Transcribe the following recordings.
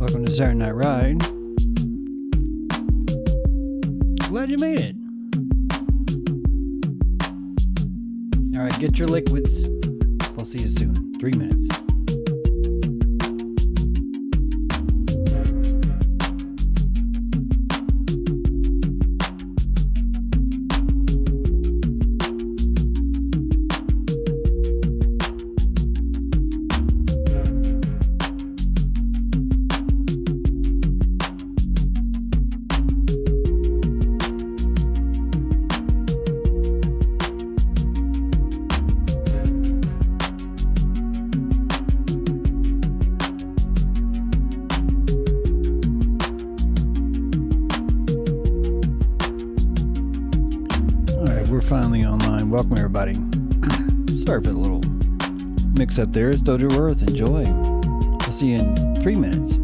Welcome to Saturday Night Ride. Glad you made it. All right, get your liquids. We'll see you soon. 3 minutes. Finally online. Welcome everybody. Sorry for the little mix up there. It's Dojo Earth. Enjoy. I'll see you in 3 minutes.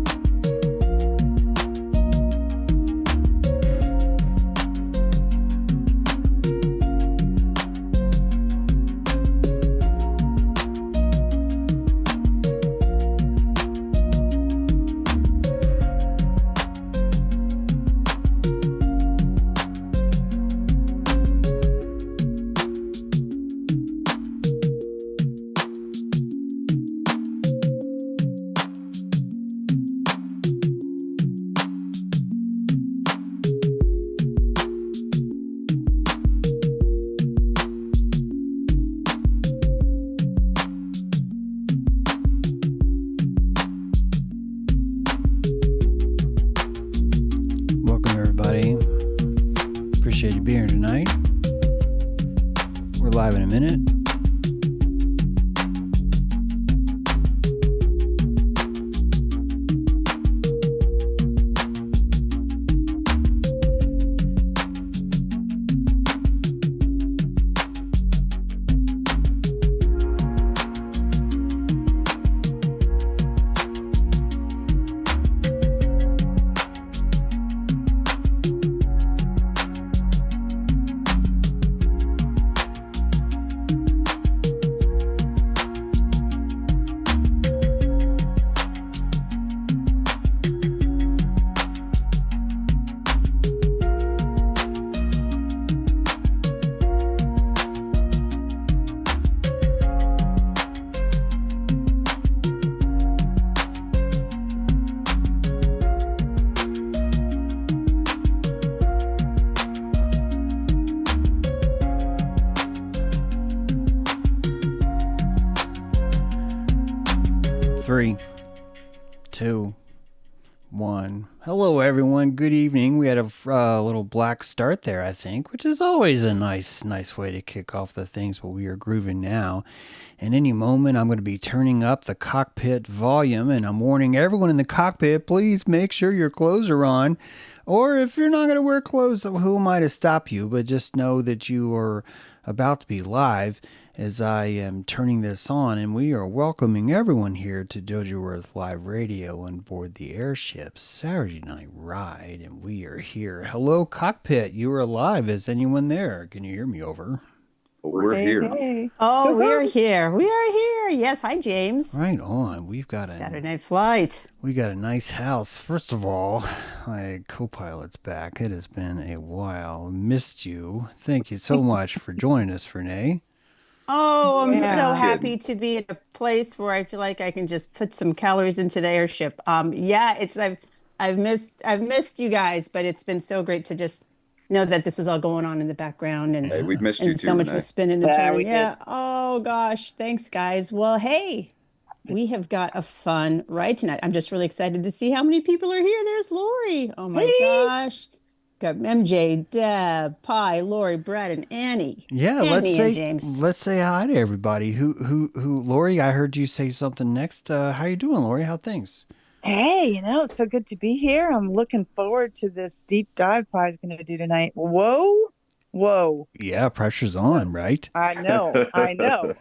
Appreciate you being here tonight. We're live in a minute. Three, two, one. Hello, everyone. Good evening. We had a little black start there, I think, which is always a nice way to kick off the things, but we are grooving now. In any moment, I'm going to be turning up the cockpit volume, and I'm warning everyone in the cockpit, please make sure your clothes are on. Or if you're not going to wear clothes, who am I to stop you? But just know that you are about to be live as I am turning this on, and we are welcoming everyone here to Dojo Earth Live Radio on board the airship Saturday Night Ride, and we are here. Hello, cockpit. You are alive. Is anyone there? Can you hear me? Over. We're here. Hey. Oh, we're here. We are here. Yes. Hi, James. Right on. We've got a Saturday Night Flight. We got a nice house. First of all, my co-pilot's back. It has been a while. Missed you. Thank you so much for joining us, Renee. Oh, I'm so happy to be in a place where I feel like I can just put some calories into the airship. I've missed you guys, but it's been so great to just know that this was all going on in the background, and hey, we've missed you too. So much was spinning the turn. Yeah. Oh gosh, thanks guys. Well, hey, we have got a fun ride tonight. I'm just really excited to see how many people are here. There's Lori. Oh my gosh. Got MJ, Deb, Pi, Lori, Brad, and Annie. Yeah, Annie let's say hi to everybody. Who Lori, I heard you say something next. How you doing, Lori? How things? Hey, it's so good to be here. I'm looking forward to this deep dive Pi's going to do tonight. Whoa. Yeah, pressure's on, right? I know.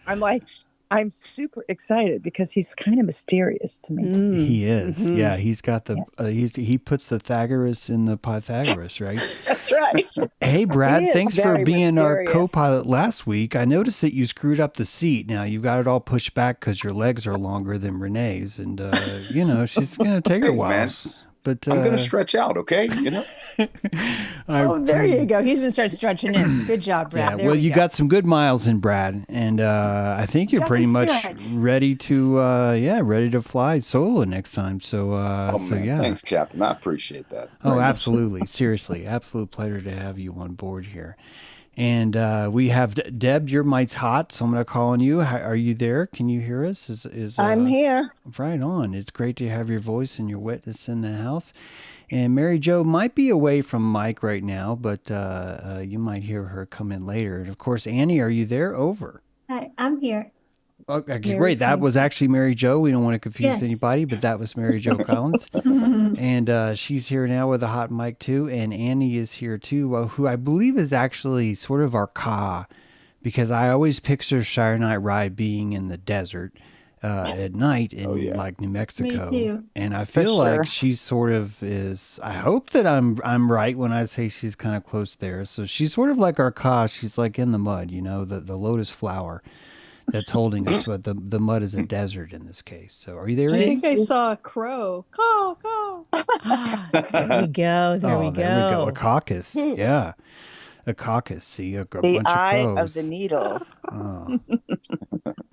I'm like, I'm super excited because he's kind of mysterious to me. He is. Yeah, he's got the Yeah. he puts the Pythagoras in the Pythagoras, right? That's right. Hey, He Brad, is thanks for very being our mysterious. co-pilot last week. I noticed that you screwed up the seat. Now you've got it all pushed back because your legs are longer than Renee's, and she's gonna take her a Hey, while. man, But I'm gonna stretch out, okay? I Oh, there you go. He's gonna start stretching in. Good job, Brad. yeah, There well, we you go. got some good miles in, Brad, and I think you're Got pretty some much spirit. ready to ready to fly solo next time. So Oh so man, yeah. thanks, Captain. I appreciate that Oh, very much. absolutely. Seriously, absolute pleasure to have you on board here. And we have Deb. Your mic's hot, so I'm going to call on you. Are you there? Can you hear us? I'm here. Right on. It's great to have your voice and your witness in the house. And Mary Jo might be away from Mike right now, but you might hear her come in later. And of course, Annie, are you there? Over. Hi, I'm here. Okay, Mary great. That Jo. was actually Mary Jo. We don't want to confuse Yes. anybody, but that was Mary Jo Collins. And she's here now with a hot mic too. And Annie is here too, who I believe is actually sort of our Ka, because I always picture Saturday Night Ride being in the desert at night in like New Mexico. Me too. And I For feel like sure. she sort of is. I hope that I'm right when I say she's kind of close there. So she's sort of like our Ka. She's like in the mud, the lotus flower that's holding us, but the mud is a desert in this case. So are you there, I Annie? think I saw a crow. Caw, caw. There we go. There we There we go. A go. caucus. Yeah. A caucus. See, a The bunch eye of of crows. the needle. Oh,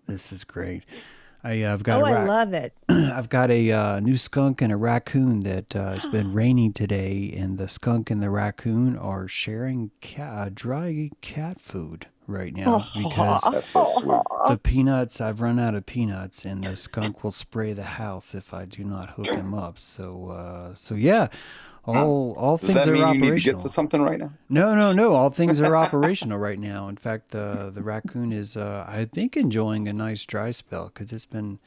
this is great. I've got Oh, a I love it. I've got a new skunk and a raccoon that it's been raining today, and the skunk and the raccoon are sharing dry cat food right now because That's so sweet. the peanuts, I've run out of peanuts, and the skunk will spray the house if I do not hook him up. So yeah, all Does things that are mean you operational. need to get to something right now? No. All things are operational right now. In fact, the raccoon is, I think, enjoying a nice dry spell because it's been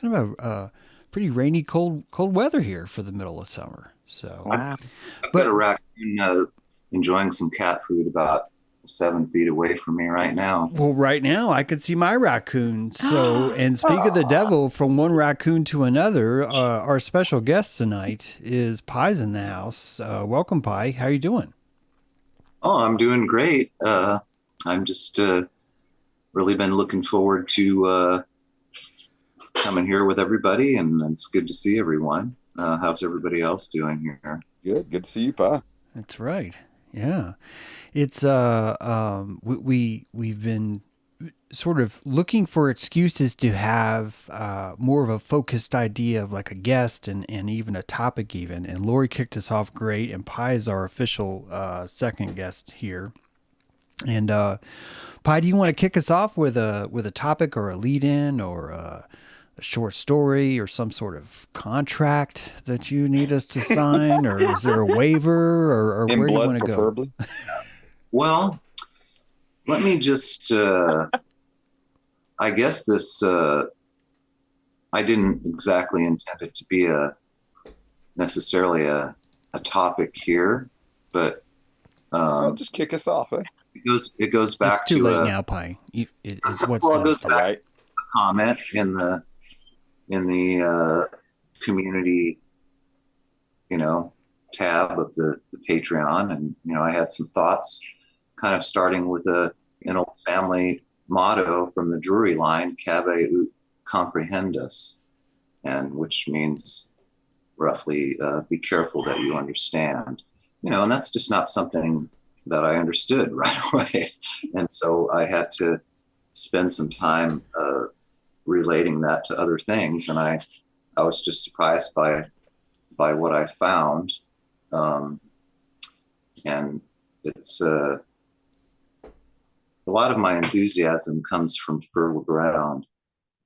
kind of a pretty rainy, cold weather here for the middle of summer. So, Wow. I've got a raccoon enjoying some cat food about 7 feet away from me right now. well, right now I could see my raccoon. So, and speak of the devil, from one raccoon to another, our special guest tonight is Pie's in the house. Welcome, Pie. How you doing? Oh, I'm doing great. I'm just really been looking forward to coming here with everybody, and it's good to see everyone. How's everybody else doing here? Good to see you, Pa. That's right. Yeah. It's we've been sort of looking for excuses to have more of a focused idea of like a guest and even a topic even. And Lori kicked us off great, and Pi is our official second guest here. And Pi, do you want to kick us off with a topic or a lead in or a short story or some sort of contract that you need us to sign, or is there a waiver, or In where do you blood, want to go? preferably. Well, let me just, I guess this, I didn't exactly intend it to be necessarily a topic here, but Well, just kick us off, eh? it goes back It's too to late now, Pi. It's what's well, it done. goes back Right. to a comment in the community, tab of the Patreon, and I had some thoughts, kind of starting with an old family motto from the Drury line, "Cabe ut comprehendus," and which means roughly, be careful that you understand. And that's just not something that I understood right away, and so I had to spend some time relating that to other things, and I was just surprised by what I found, and it's a lot of my enthusiasm comes from fertile ground.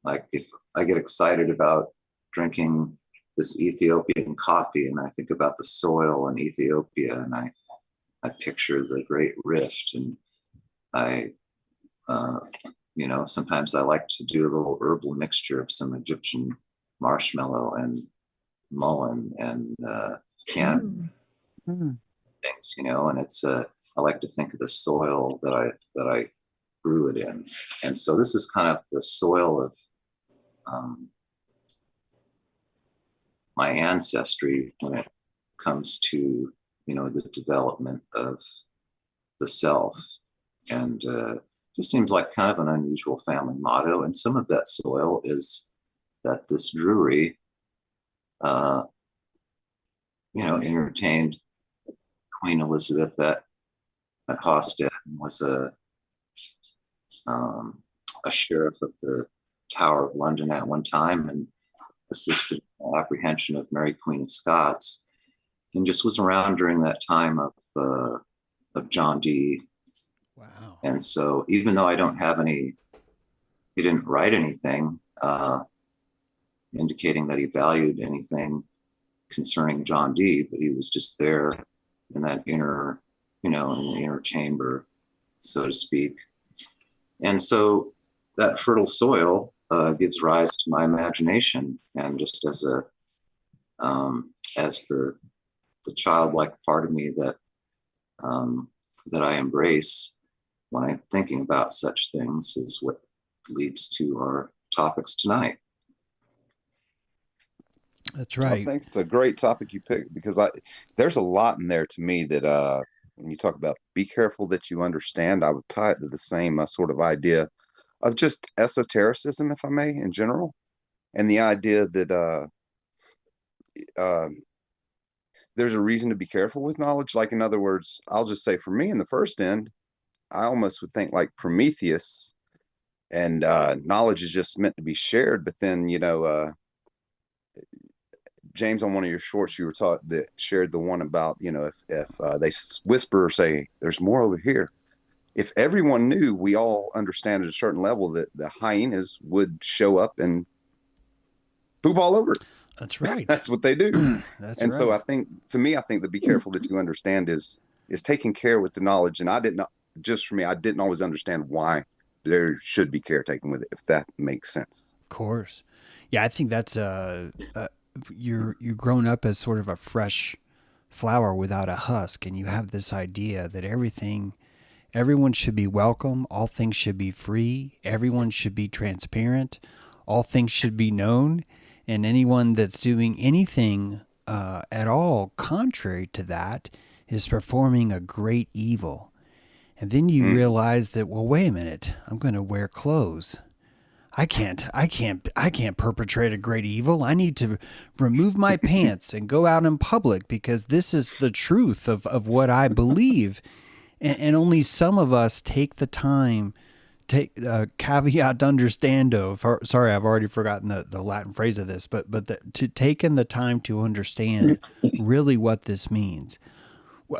Like if I get excited about drinking this Ethiopian coffee, and I think about the soil in Ethiopia, and I picture the Great Rift, and I sometimes I like to do a little herbal mixture of some Egyptian marshmallow and mullein and canned things, and it's I like to think of the soil that I grew it in. And so this is kind of the soil of my ancestry when it comes to, the development of the self. And just seems like kind of an unusual family motto. And some of that soil is that this Drury, entertained Queen Elizabeth at Hosted, and was a sheriff of the Tower of London at one time, and assisted in the apprehension of Mary Queen of Scots, and just was around during that time of John Dee. Wow. And so even though I don't have he didn't write anything indicating that he valued anything concerning John Dee, but he was just there in that inner, in the inner chamber, so to speak. And so that fertile soil gives rise to my imagination, and just as the childlike part of me that I embrace when I'm thinking about such things is what leads to our topics tonight. That's right. I think it's a great topic you picked, because there's a lot in there to me that when you talk about be careful that you understand, I would tie it to the same sort of idea of just esotericism, if I may, in general, and the idea that there's a reason to be careful with knowledge. Like, in other words, I'll just say for me in the first end, I almost would think like Prometheus, and knowledge is just meant to be shared. But then, James, on one of your shorts, you were taught that shared the one about, if they whisper or say, there's more over here. If everyone knew, we all understand at a certain level that the hyenas would show up and poop all over. That's right. That's what they do. That's and right. so I think that be careful that you understand is taking care with the knowledge. And I didn't always understand why there should be care taken with it, if that makes sense. Of course. Yeah, I think that's you're grown up as sort of a fresh flower without a husk, and you have this idea that everyone should be welcome, all things should be free, everyone should be transparent, all things should be known, and anyone that's doing anything at all contrary to that is performing a great evil. And then you realize that, well, wait a minute, I'm going to wear clothes. I can't perpetrate a great evil. I need to remove my pants and go out in public, because this is the truth of what I believe. And only some of us take the time, caveat understando. Sorry, I've already forgotten the Latin phrase of this, but to taking the time to understand really what this means.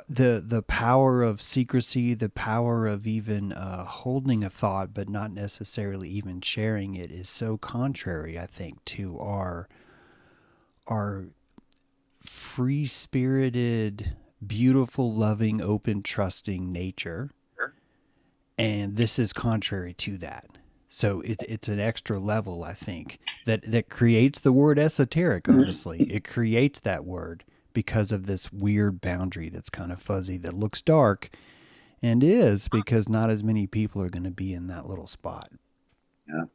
The power of secrecy, the power of even holding a thought but not necessarily even sharing it, is so contrary, I think, to our free-spirited, beautiful, loving, open, trusting nature. And this is contrary to that. So it's an extra level, I think, that creates the word esoteric, honestly. It creates that word because of this weird boundary that's kind of fuzzy, that looks dark, and is, because not as many people are going to be in that little spot. Yeah.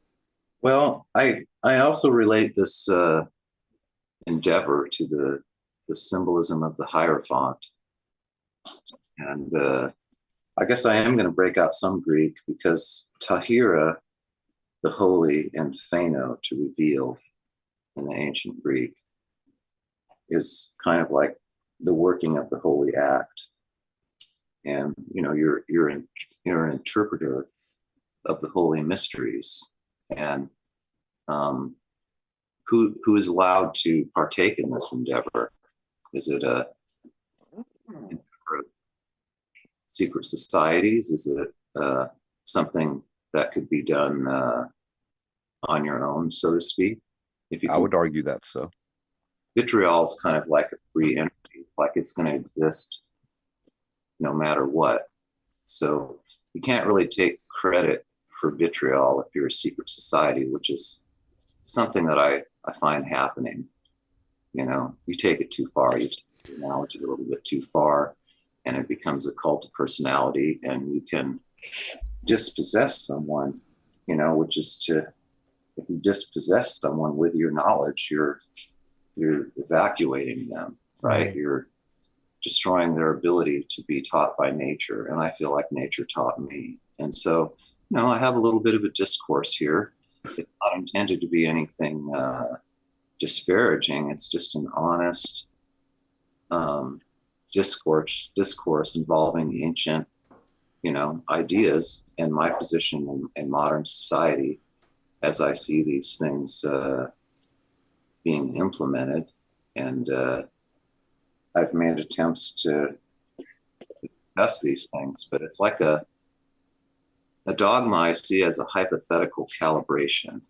Well, I also relate this endeavor to the symbolism of the Hierophant. And I guess I am going to break out some Greek, because Tahira, the holy, and Phano, to reveal, in the ancient Greek, is kind of like the working of the holy act. And you're an interpreter of the holy mysteries, and who is allowed to partake in this endeavor? Is it a secret societies? Is it something that could be done on your own, so to speak? I would argue that so. Vitriol is kind of like a free energy, like it's going to exist no matter what. So you can't really take credit for vitriol if you're a secret society, which is something that I find happening. You take it too far, you take the analogy a little bit too far, and it becomes a cult of personality, and you can dispossess someone, which is if you dispossess someone with your knowledge, you're evacuating them, right? You're destroying their ability to be taught by nature. And I feel like nature taught me. And so, I have a little bit of a discourse here. It's not intended to be anything disparaging. It's just an honest discourse involving ancient, ideas and my position in modern society as I see these things being implemented. And I've made attempts to discuss these things, but it's like a dogma I see as a hypothetical calibration,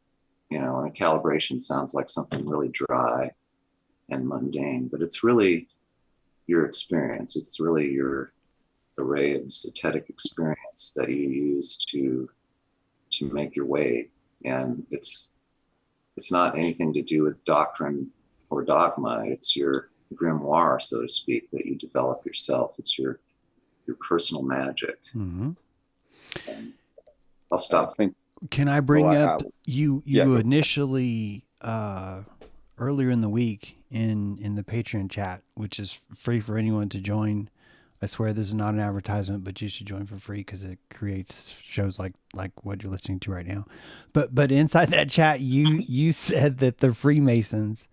and a calibration sounds like something really dry and mundane, but it's really your experience. It's really your array of aesthetic experience that you use to make your way. And it's not anything to do with doctrine or dogma. It's your grimoire, so to speak, that you develop yourself. It's your personal magic. Mm-hmm. I'll stop. Can I bring up you initially earlier in the week in the Patreon chat, which is free for anyone to join. I swear this is not an advertisement, but you should join for free because it creates shows like what you're listening to right now. But inside that chat, you said that the Freemasons,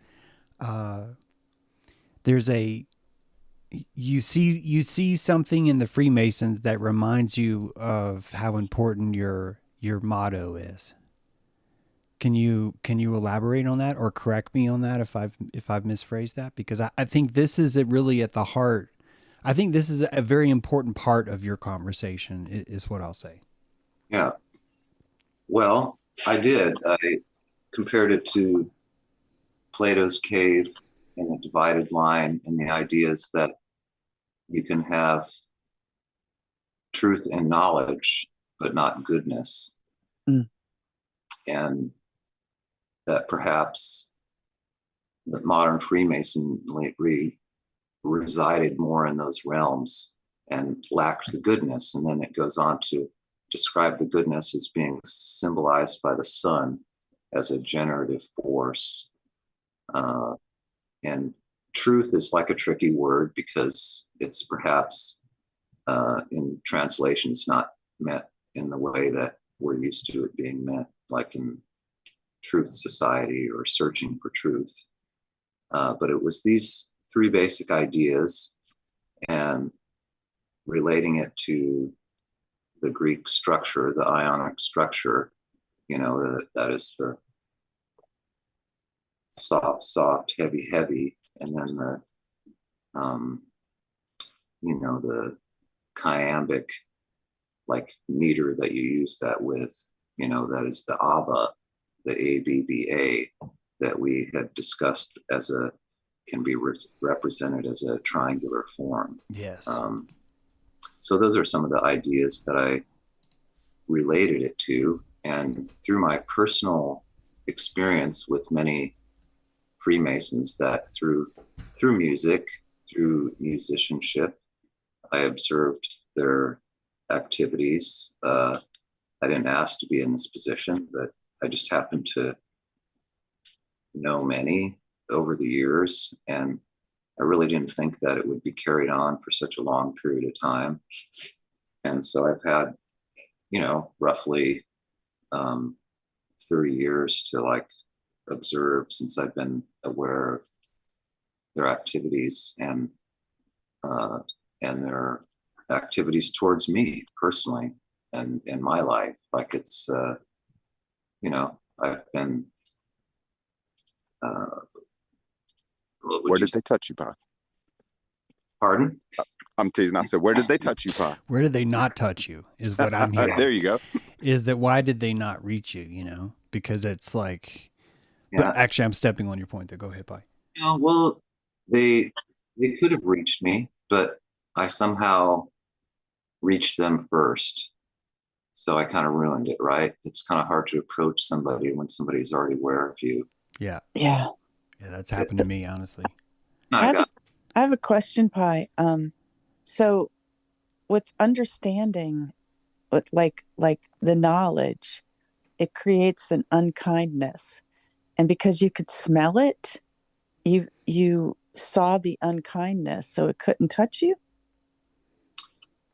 you see something in the Freemasons that reminds you of how important your motto is. Can you elaborate on that or correct me on that if I've misphrased that? Because I think this is really at the heart. I think this is a very important part of your conversation is what I'll say. Yeah. Well, I did. I compared it to Plato's cave and the divided line and the ideas that you can have truth and knowledge, but not goodness. Mm. And that perhaps the modern Freemasonry resided more in those realms and lacked the goodness. And then it goes on to describe the goodness as being symbolized by the sun as a generative force. And truth is like a tricky word because it's perhaps in translations not meant in the way that we're used to it being meant, like in Truth Society or Searching for Truth. But it was these three basic ideas and relating it to the Greek structure, the Ionic structure, that is the soft, heavy, and then the, the iambic, like meter that you use that with, that is the ABBA, the ABBA that we had discussed can be represented as a triangular form. Yes. So those are some of the ideas that I related it to. And through my personal experience with many Freemasons, that through music, through musicianship, I observed their activities. I didn't ask to be in this position, but I just happened to know many over the years, and I really didn't think that it would be carried on for such a long period of time. And so I've had, roughly 30 years to observe since I've been aware of their activities and their activities towards me personally and in my life. Like it's, I've been. Where did they touch you, Pa? Pardon? I'm teasing. I said, where did they touch you, Pa? Where did they not touch you is what I'm hearing. There you go. Is that why did they not reach you, Because it's like, yeah. But actually I'm stepping on your point there. Go ahead, Pi. Well, they could have reached me, but I somehow reached them first. So I kind of ruined it, right? It's kind of hard to approach somebody when somebody's already aware of you. Yeah. Yeah. Yeah, that's happened to me, honestly. I have a question, Pi. So with understanding like the knowledge, it creates an unkindness. And because you could smell it, you saw the unkindness, so it couldn't touch you.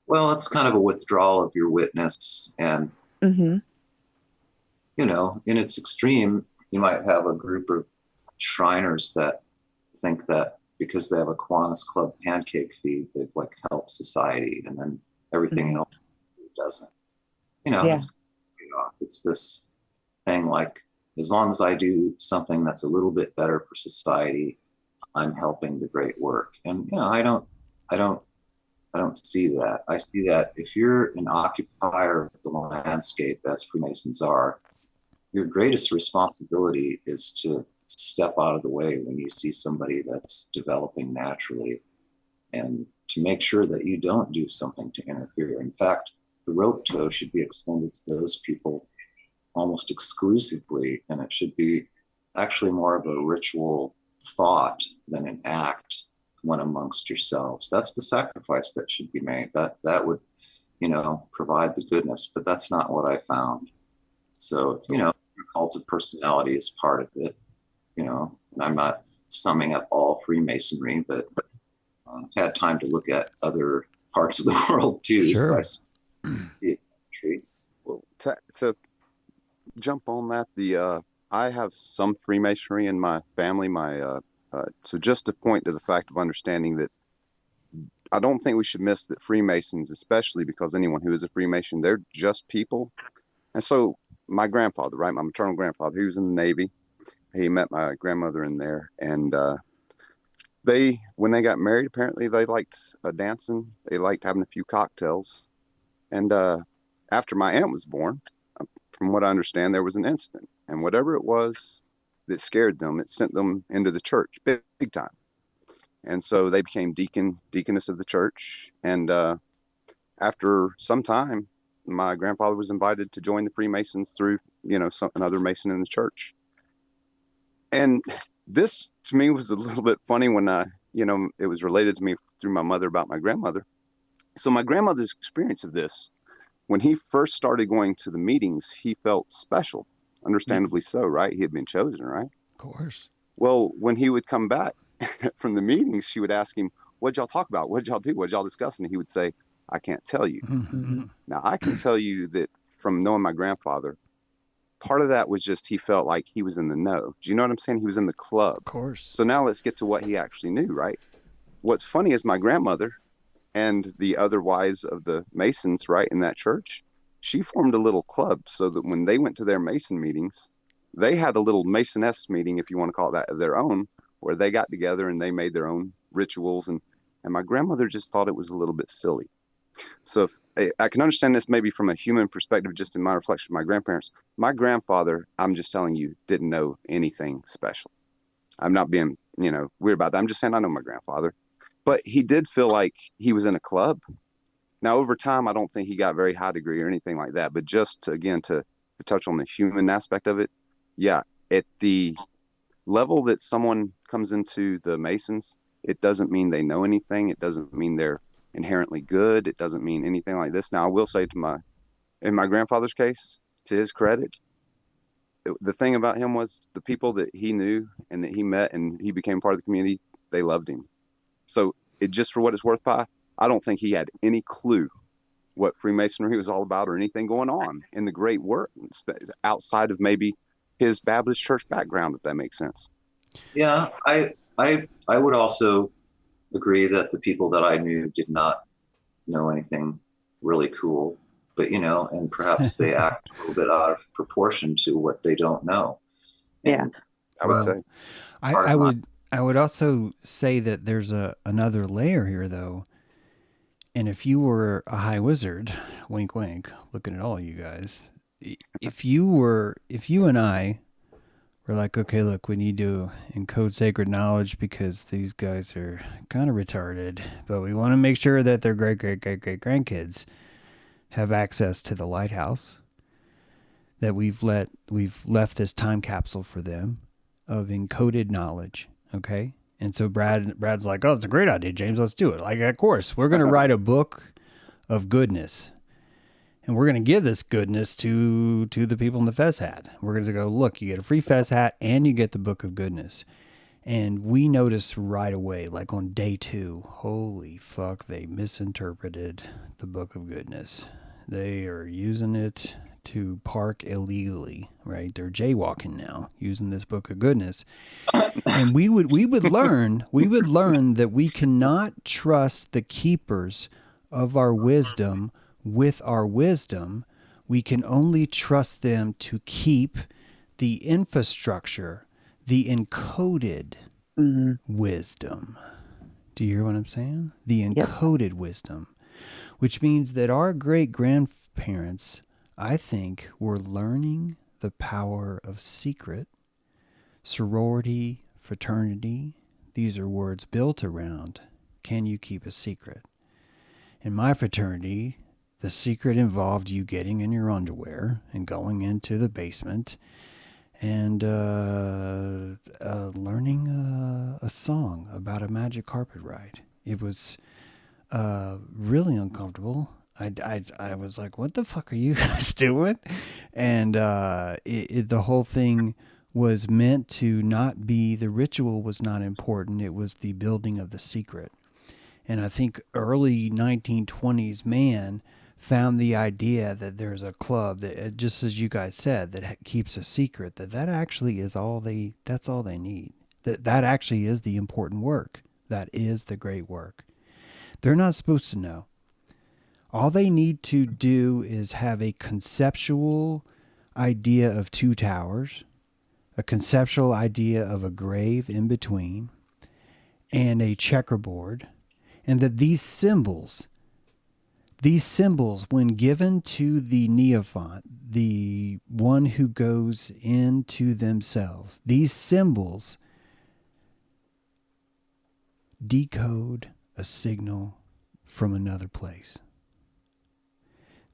Well, it's kind of a withdrawal of your witness. And, Mm-hmm. In its extreme, you might have a group of Shriners that think that because they have a Kiwanis Club pancake feed, they've like helped society, and then everything else doesn't. Yeah. It's off. It's this thing like, as long as I do something that's a little bit better for society, I'm helping the great work. And I don't see that. I see that if you're an occupier of the landscape, as Freemasons are, your greatest responsibility is to step out of the way when you see somebody that's developing naturally, and to make sure that you don't do something to interfere. In fact, the rope toe should be extended to those people almost exclusively, and it should be actually more of a ritual thought than an act when amongst yourselves. That's the sacrifice that should be made. That would, provide the goodness, but that's not what I found. So, cult of personality is part of it, and I'm not summing up all Freemasonry, but I've had time to look at other parts of the world too. Sure. So I see it. Well, to jump on that, I have some Freemasonry in my family. So just to point to the fact of understanding that I don't think we should miss that Freemasons, especially because anyone who is a Freemason, they're just people. And so my grandfather, right, my maternal grandfather, he was in the Navy. He met my grandmother in there, and when they got married, apparently they liked dancing. They liked having a few cocktails. And after my aunt was born, from what I understand, there was an incident, and whatever it was that scared them, it sent them into the church big time. And so they became deaconess of the church. And after some time, my grandfather was invited to join the Freemasons through, another Mason in the church. And this to me was a little bit funny when it was related to me through my mother about my grandmother. So my grandmother's experience of this, when he first started going to the meetings, he felt special, understandably so, right? He had been chosen, right? Of course. Well, when he would come back from the meetings, she would ask him, "What'd y'all talk about? What'd y'all do? What'd y'all discuss?" And he would say, "I can't tell you." Mm-hmm. Now, I can tell you that from knowing my grandfather, part of that was just he felt like he was in the know. Do you know what I'm saying? He was in the club. Of course. So now let's get to what he actually knew, right? What's funny is my grandmother and the other wives of the Masons, right, in that church, she formed a little club so that when they went to their Mason meetings, they had a little Masoness meeting, if you want to call it that, of their own, where they got together and they made their own rituals. And my grandmother just thought it was a little bit silly. So if, I can understand this maybe from a human perspective, just in my reflection of my grandparents. My grandfather, I'm just telling you, didn't know anything special. I'm not being, weird about that. I'm just saying I know my grandfather. But he did feel like he was in a club. Now, over time, I don't think he got very high degree or anything like that. But just to touch on the human aspect of it, yeah, at the level that someone comes into the Masons, it doesn't mean they know anything. It doesn't mean they're inherently good. It doesn't mean anything like this. Now, I will say in my grandfather's case, to his credit, the thing about him was the people that he knew and that he met and he became part of the community, they loved him. So it just for what it's worth, I don't think he had any clue what Freemasonry was all about or anything going on in the great work outside of maybe his Baptist church background, if that makes sense. Yeah, I would also agree that the people that I knew did not know anything really cool, but and perhaps they act a little bit out of proportion to what they don't know. Yeah, I would say. I would also say that there's another layer here, though. And if you were a high wizard, wink, wink, looking at all you guys, if you and I were like, okay, look, we need to encode sacred knowledge because these guys are kind of retarded, but we want to make sure that their great grandkids have access to the lighthouse, that we've left this time capsule for them of encoded knowledge. Okay. And so Brad's like, oh, it's a great idea, James. Let's do it. Like, of course, we're going to write a book of goodness. And we're going to give this goodness to the people in the fez hat. We're going to go, look, you get a free fez hat and you get the book of goodness. And we noticed right away, like on day 2, holy fuck, they misinterpreted the book of goodness. They are using it to park illegally, right? They're jaywalking now, using this book of goodness. And we would learn that we cannot trust the keepers of our wisdom with our wisdom. We can only trust them to keep the infrastructure, the encoded wisdom. Do you hear what I'm saying? The encoded wisdom, which means that our great grandparents, I think, were learning the power of secret, sorority, fraternity. These are words built around, can you keep a secret? In my fraternity, the secret involved you getting in your underwear and going into the basement and learning a song about a magic carpet ride. It was really uncomfortable. I was like, what the fuck are you guys doing? And the whole thing was meant to not be, the ritual was not important. It was the building of the secret. And I think early 1920s man found the idea that there's a club that, just as you guys said, that keeps a secret, that actually is that's all they need. That actually is the important work. That is the great work. They're not supposed to know. All they need to do is have a conceptual idea of 2 towers, a conceptual idea of a grave in between, and a checkerboard, and that these symbols, when given to the neophyte, the one who goes into themselves, these symbols decode a signal from another place.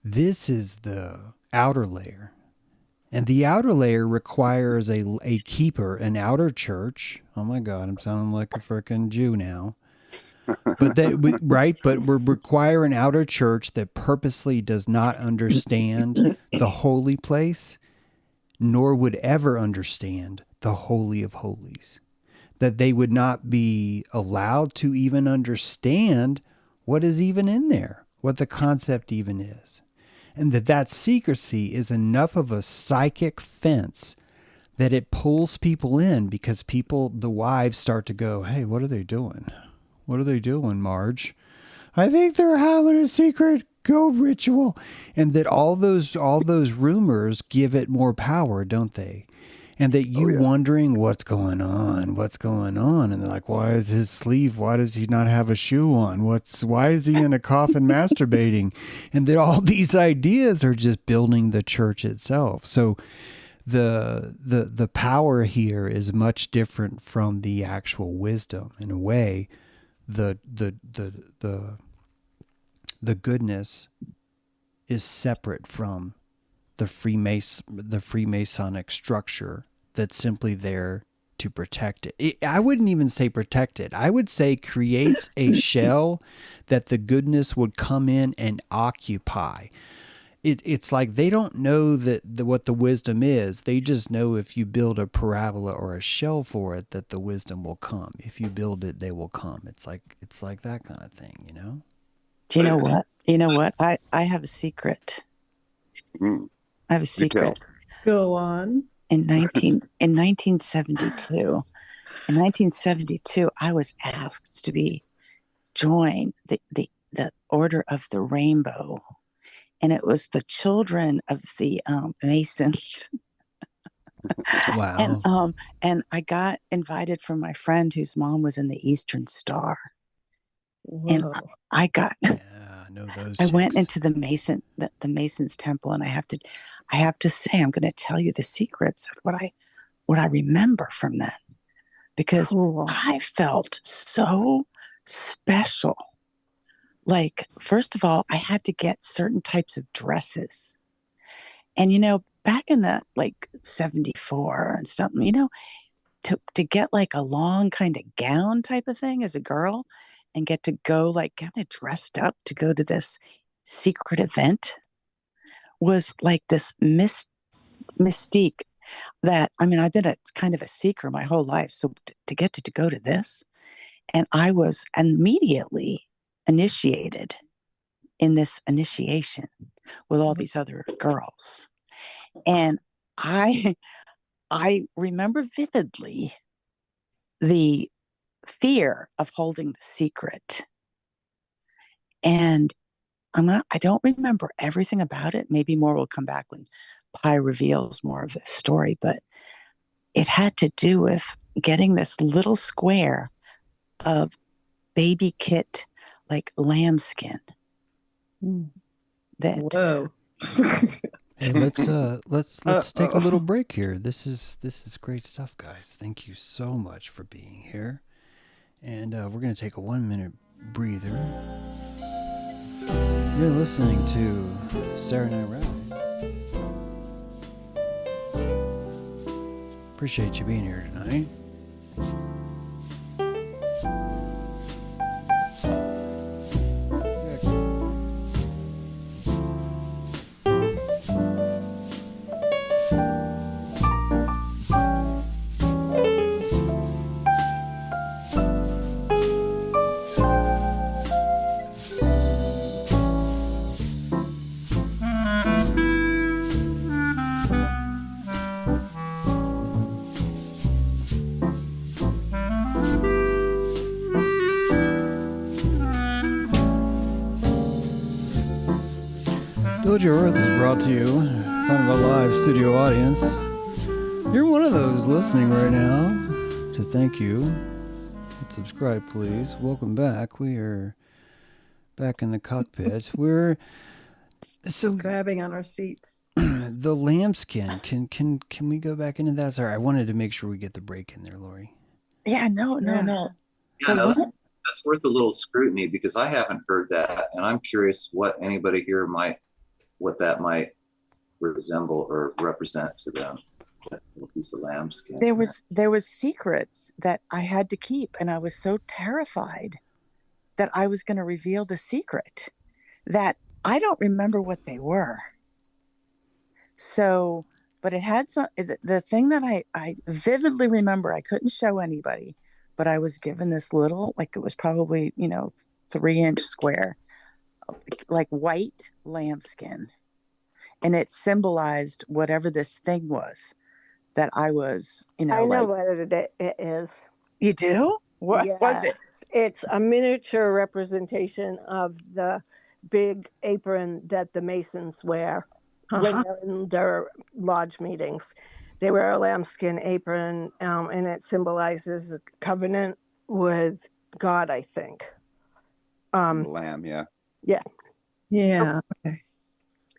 This is the outer layer. And the outer layer requires a keeper, an outer church. Oh my God, I'm sounding like a frickin' Jew now. But but we require an outer church that purposely does not understand the holy place, nor would ever understand the Holy of Holies. That they would not be allowed to even understand what is even in there, what the concept even is. And that secrecy is enough of a psychic fence that it pulls people in, because the wives start to go, hey, what are they doing? What are they doing, Marge? I think they're having a secret goat ritual. And that all those rumors give it more power, don't they? And that wondering what's going on. And they're like, why does he not have a shoe on? Why is he in a coffin masturbating? And that all these ideas are just building the church itself. So the power here is much different from the actual wisdom. In a way, the goodness is separate from the Freemasonic structure that's simply there to protect it. I wouldn't even say protect it. I would say creates a shell that the goodness would come in and occupy. It's like they don't know what the wisdom is. They just know if you build a parabola or a shell for it, that the wisdom will come. If you build it, they will come. It's like that kind of thing, you know? Do you know what? You know what? I have a secret. I have a secret. Go on. In 1972, I was asked to join the Order of the Rainbow, and it was the children of the Masons. Wow. And I got invited from my friend whose mom was in the Eastern Star. Whoa. And I got. I know those. I went into the Masons temple, and I have to say, I'm going to tell you the secrets of what I remember from that, because I felt so special. Like, first of all, I had to get certain types of dresses, and back in the 74 and stuff, to get like a long kind of gown type of thing as a girl, and get to go kind of dressed up to go to this secret event. was like this mystique that, I mean, I've been a kind of a seeker my whole life. So to get to go to this, and I was immediately initiated in this initiation with all these other girls. And I remember vividly the fear of holding the secret. And I don't remember everything about it. Maybe more will come back when Pi reveals more of this story, but it had to do with getting this little square of baby kit, like lambskin. That Whoa. Hey, let's take a little break here. This is great stuff, guys. Thank you so much for being here. And we're going to take a 1-minute breather. You're listening to Saturday Night Rally. Appreciate you being here tonight. Dojo Earth is brought to you in front of a live studio audience. You're one of those listening right now. So thank you. Hit subscribe, please. Welcome back. We are back in the cockpit. We're Grabbing on our seats. The lambskin. Can we go back into that? Sorry, I wanted to make sure we get the break in there, Lori. Yeah, no. Yeah, no, that's worth a little scrutiny because I haven't heard that, and I'm curious what anybody here what that might resemble or represent to them. Just a little piece of lambskin. There was secrets that I had to keep, and I was so terrified that I was going to reveal the secret that I don't remember what they were. So, but it had the thing that I vividly remember, I couldn't show anybody, but I was given this little, like it was probably, 3-inch square, like white lambskin. And it symbolized whatever this thing was that I was, I know what it is. You do? What was it? It's a miniature representation of the big apron that the Masons wear when they're in their lodge meetings. They wear a lambskin apron, and it symbolizes a covenant with God, I think. Lamb, yeah. Yeah. Yeah. Okay.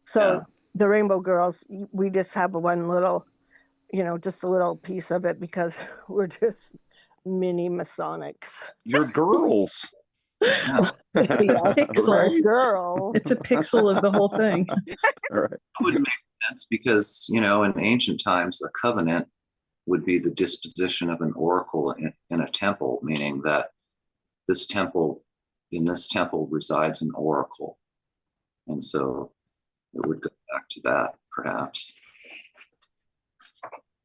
So the Rainbow Girls, we just have one little, just a little piece of it because we're just mini Masonics. You're girls. Pixel. Right? Girl. It's a pixel of the whole thing. Right. That would make sense because, in ancient times, a covenant would be the disposition of an oracle in a temple, meaning that in this temple resides an oracle. And so it would go back to that, perhaps.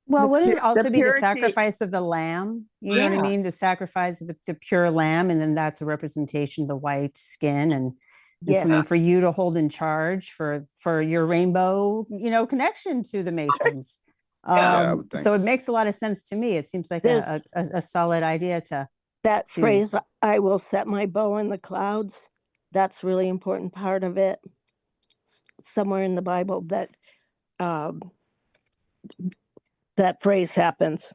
Well, wouldn't it also be the purity. sacrifice of the lamb? You know what I mean? The sacrifice of the pure lamb, and then that's a representation of the white skin and something for you to hold in charge for your rainbow, connection to the Masons. So it makes a lot of sense to me. It seems like a solid idea to. That phrase, I will set my bow in the clouds, that's really important part of it. Somewhere in the Bible that that phrase happens.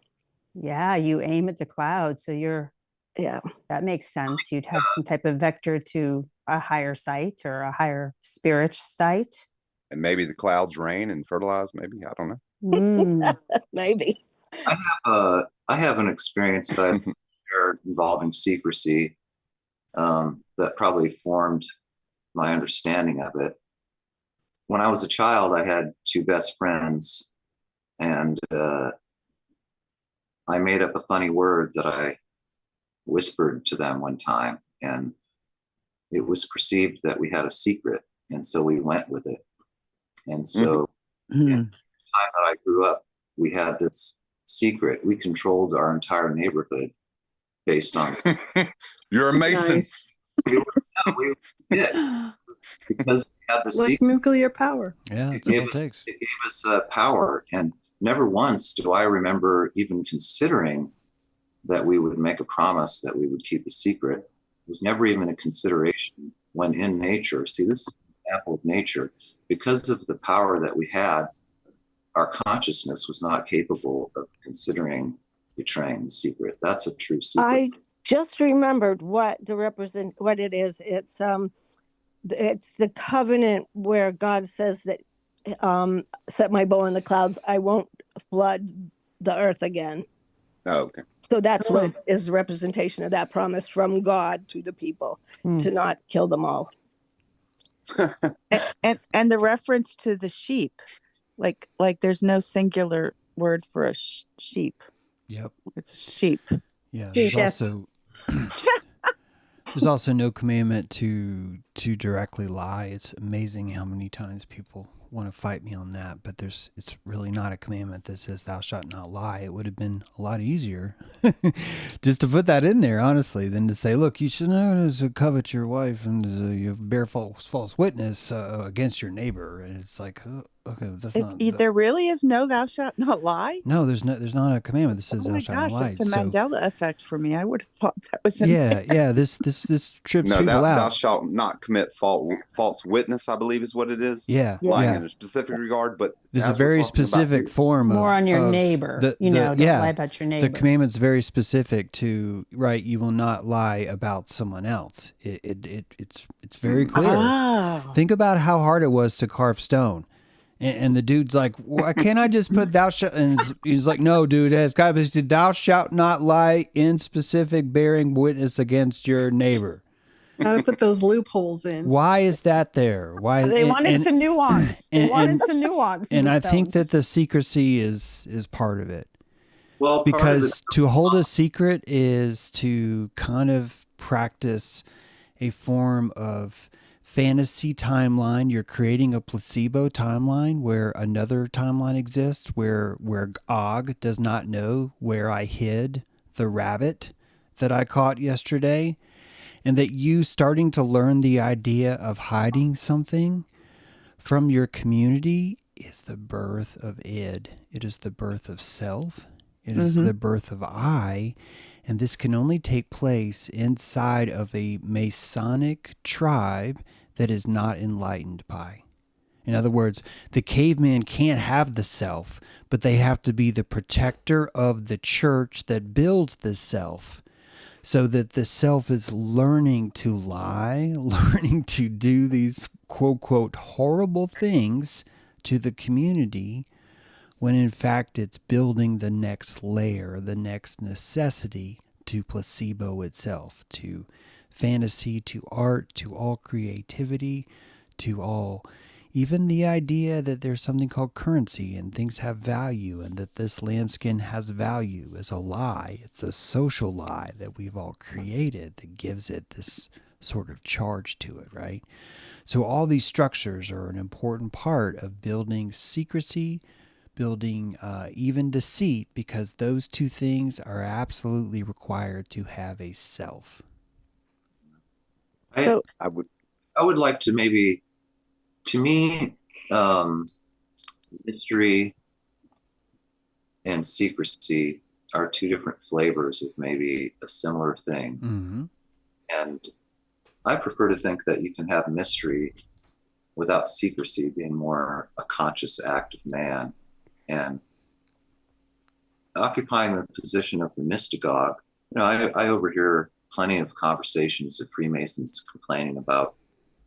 Yeah, you aim at the clouds. So that makes sense. You'd have some type of vector to a higher site or a higher spirit site. And maybe the clouds rain and fertilize, maybe. I don't know. Maybe. I have an experience that I've shared involving secrecy that probably formed my understanding of it. When I was a child, I had two best friends, and I made up a funny word that I whispered to them one time, and it was perceived that we had a secret, and so we went with it. And so Mhm. in the time that I grew up, we had this secret. We controlled our entire neighborhood based on You're a Mason. Nice. we did, because we had the Like secret. nuclear power. Yeah, It that's all gave it us, takes. it gave us power, and never once do I remember even considering that we would make a promise that we would keep a secret. It was never even a consideration when in nature. See, this is an example of nature. Because of the power that we had, our consciousness was not capable of considering betraying the secret. That's a true secret. I just remembered what it is. It's the covenant where God says that set my bow in the clouds, I won't flood the earth again. Oh, okay. So that's what is a representation of that promise from God to the people to not kill them all. And the reference to the sheep, like there's no singular word for a sheep. Yep. It's sheep. Yeah. Chef. There's also no commandment to directly lie. It's amazing how many times people want to fight me on that, but it's really not a commandment that says thou shalt not lie. It would have been a lot easier just to put that in there, honestly, than to say, look, you should not covet your wife and you bear false witness against your neighbor. And it's like, okay, that's not. There really is no thou shalt not lie. No, there's not a commandment that says Oh thou my shalt not gosh, lie. it's a Mandela effect for me. I would have thought that was in there. Yeah. This trips No, people out. thou shalt not commit false witness, I believe is what it is. Yeah. Lying in a specific regard, but this is a very specific form of More on your neighbor. Don't lie about your neighbor. The commandment's very specific to, right, you will not lie about someone else. It's very clear. Oh. Think about how hard it was to carve stone. And the dude's like, why can't I just put thou shalt? And he's like, no, dude, it's got to be thou shalt not lie in specific bearing witness against your neighbor. Gotta put those loopholes in. Why is that there? Why They wanted some nuance. They wanted some nuance. And I think that the secrecy is part of it. Well, because to hold a secret is to kind of practice a form of fantasy timeline. You're creating a placebo timeline where another timeline exists where Og does not know where I hid the rabbit that I caught yesterday, and that you starting to learn the idea of hiding something from your community is the birth of id. It is the birth of self. It is the birth of I. And this can only take place inside of a Masonic tribe that is not enlightened by. In other words, the caveman can't have the self, but they have to be the protector of the church that builds the self, so that the self is learning to lie, learning to do these quote, quote, horrible things to the community, when in fact it's building the next layer, the next necessity to placebo itself, to fantasy, to art, to all creativity, to all, even the idea that there's something called currency and things have value, and that this lambskin has value is a lie. It's a social lie that we've all created that gives it this sort of charge to it, right? So all these structures are an important part of building secrecy, building even deceit, because those two things are absolutely required to have a self. So I would like to maybe, to me, mystery and secrecy are two different flavors of maybe a similar thing. Mm-hmm. And I prefer to think that you can have mystery without secrecy being more a conscious act of man. And occupying the position of the mystagogue, I overhear plenty of conversations of Freemasons complaining about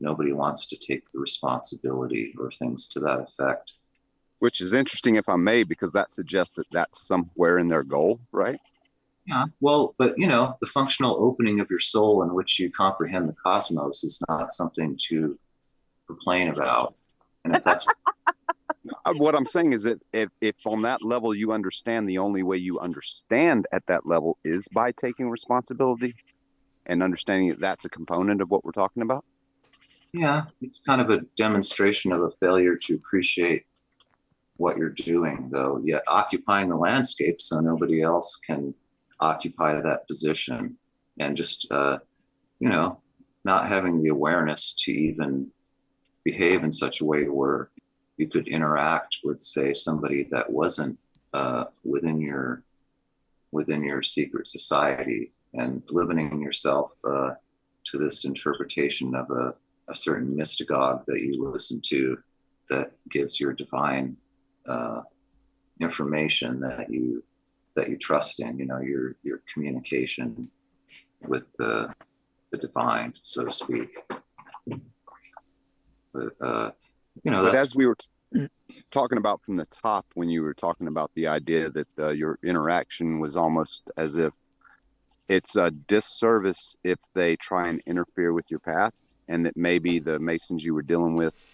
nobody wants to take the responsibility or things to that effect. Which is interesting, if I may, because that suggests that that's somewhere in their goal, right? Yeah, well, but the functional opening of your soul in which you comprehend the cosmos is not something to complain about. And if that's what I'm saying is that if on that level you understand, the only way you understand at that level is by taking responsibility and understanding that that's a component of what we're talking about. Yeah, it's kind of a demonstration of a failure to appreciate what you're doing, though, yet occupying the landscape so nobody else can occupy that position, and just, not having the awareness to even behave in such a way where you could interact with, say, somebody that wasn't within your secret society, and limiting yourself to this interpretation of a certain mystagogue that you listen to that gives your divine information that you trust in, your communication with the divine, so to speak. But But that's as we were talking about from the top, when you were talking about the idea that your interaction was almost as if it's a disservice if they try and interfere with your path, and that maybe the Masons you were dealing with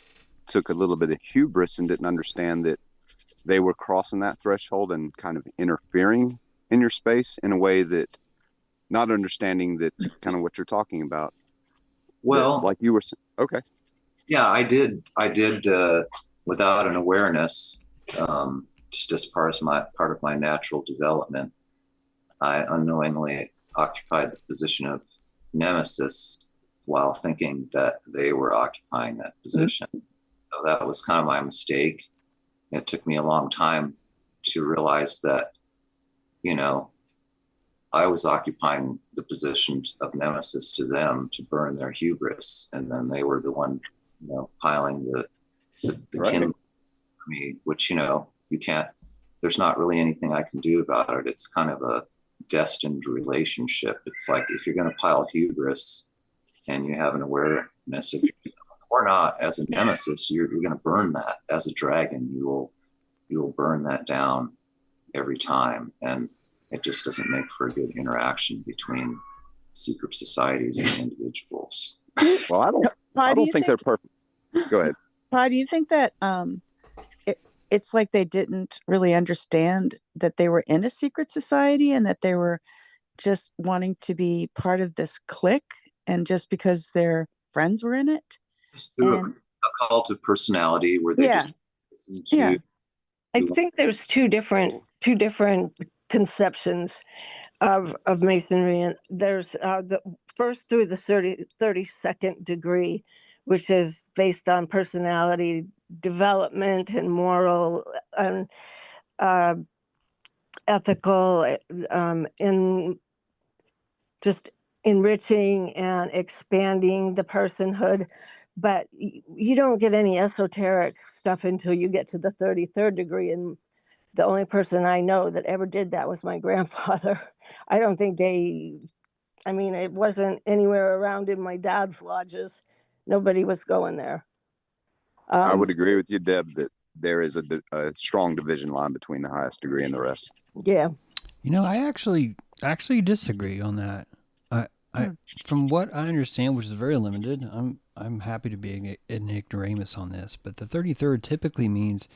took a little bit of hubris and didn't understand that they were crossing that threshold and kind of interfering in your space in a way that, not understanding that kind of what you're talking about. well, like you were, okay. yeah, I did without an awareness, just as part of my natural development, I unknowingly occupied the position of nemesis while thinking that they were occupying that position. So that was kind of my mistake. It took me a long time to realize that, I was occupying the position of nemesis to them to burn their hubris, and then they were the one, piling the Right. kindling for me, which, you can't. There's not really anything I can do about it. It's kind of a destined relationship. It's like, if you're going to pile hubris and you have an awareness of or not as a nemesis, you're going to burn that. As a dragon, you will burn that down every time, and it just doesn't make for a good interaction between secret societies and individuals. Well, I don't think they're perfect. Go ahead. Pa, do you think that it's like they didn't really understand that they were in a secret society and that they were just wanting to be part of this clique, and just because their friends were in it? It's through a cult of personality where they just listen to. I think there's two different conceptions of Masonry, and there's the first through the 32nd degree, which is based on personality development and moral and ethical, in just enriching and expanding the personhood. But you don't get any esoteric stuff until you get to the 33rd degree. And the only person I know that ever did that was my grandfather. I don't think it wasn't anywhere around in my dad's lodges. Nobody was going there. I would agree with you, Deb, that there is a strong division line between the highest degree and the rest. Yeah. I actually disagree on that. I from what I understand, which is very limited, I'm happy to be an ignoramus on this, but the 33rd typically means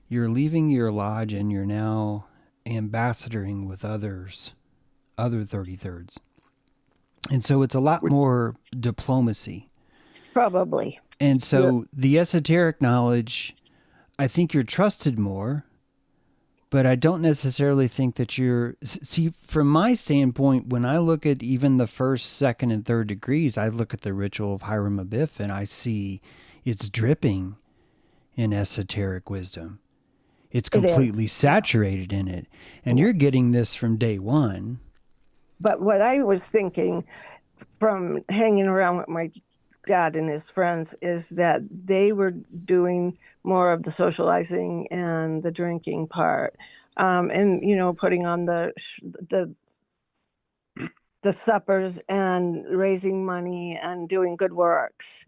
you're leaving your lodge and you're now ambassadoring with other 33rds. And so it's a lot more diplomacy. Probably. And so the esoteric knowledge, I think you're trusted more, but I don't necessarily think that see, from my standpoint, when I look at even the first, second, and third degrees, I look at the ritual of Hiram Abiff and I see it's dripping in esoteric wisdom. It's completely saturated in it. And you're getting this from day one. But what I was thinking from hanging around with my dad and his friends is that they were doing more of the socializing and the drinking part, and putting on the suppers and raising money and doing good works,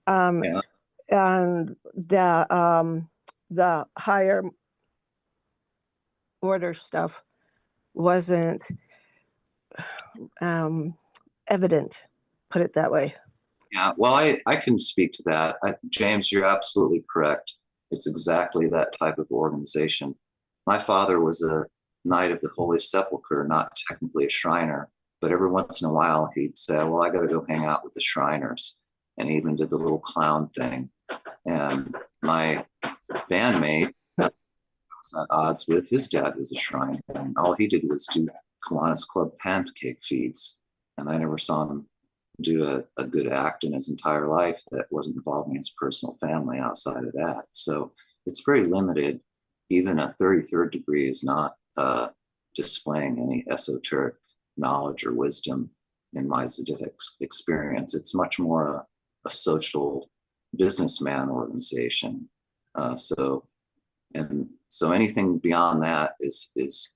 and the higher order stuff wasn't evident, put it that way. Yeah, well, I can speak to that. James, you're absolutely correct. It's exactly that type of organization. My father was a Knight of the Holy Sepulchre, not technically a Shriner, but every once in a while he'd say, well, I got to go hang out with the Shriners. and even did the little clown thing. And my bandmate was at odds with his dad, who was a shrine, and all he did was do Kiwanis Club pancake feeds. And I never saw him do a good act in his entire life that wasn't involving his personal family outside of that. So it's very limited. Even a 33rd degree is not displaying any esoteric knowledge or wisdom in my Zeditic experience. It's much more a social businessman organization. So anything beyond that is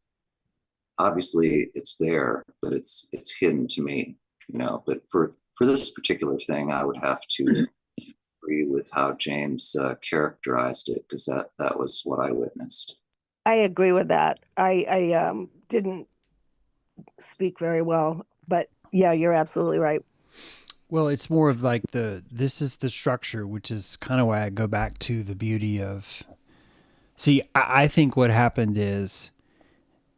obviously it's there, but it's hidden to me, you know. But for this particular thing, I would have to agree with how James characterized it, because that was what I witnessed. I agree with that. I didn't speak very well, but yeah, you're absolutely right. Well, it's more of like this is the structure, which is kind of why I go back to the beauty of, see, I think what happened is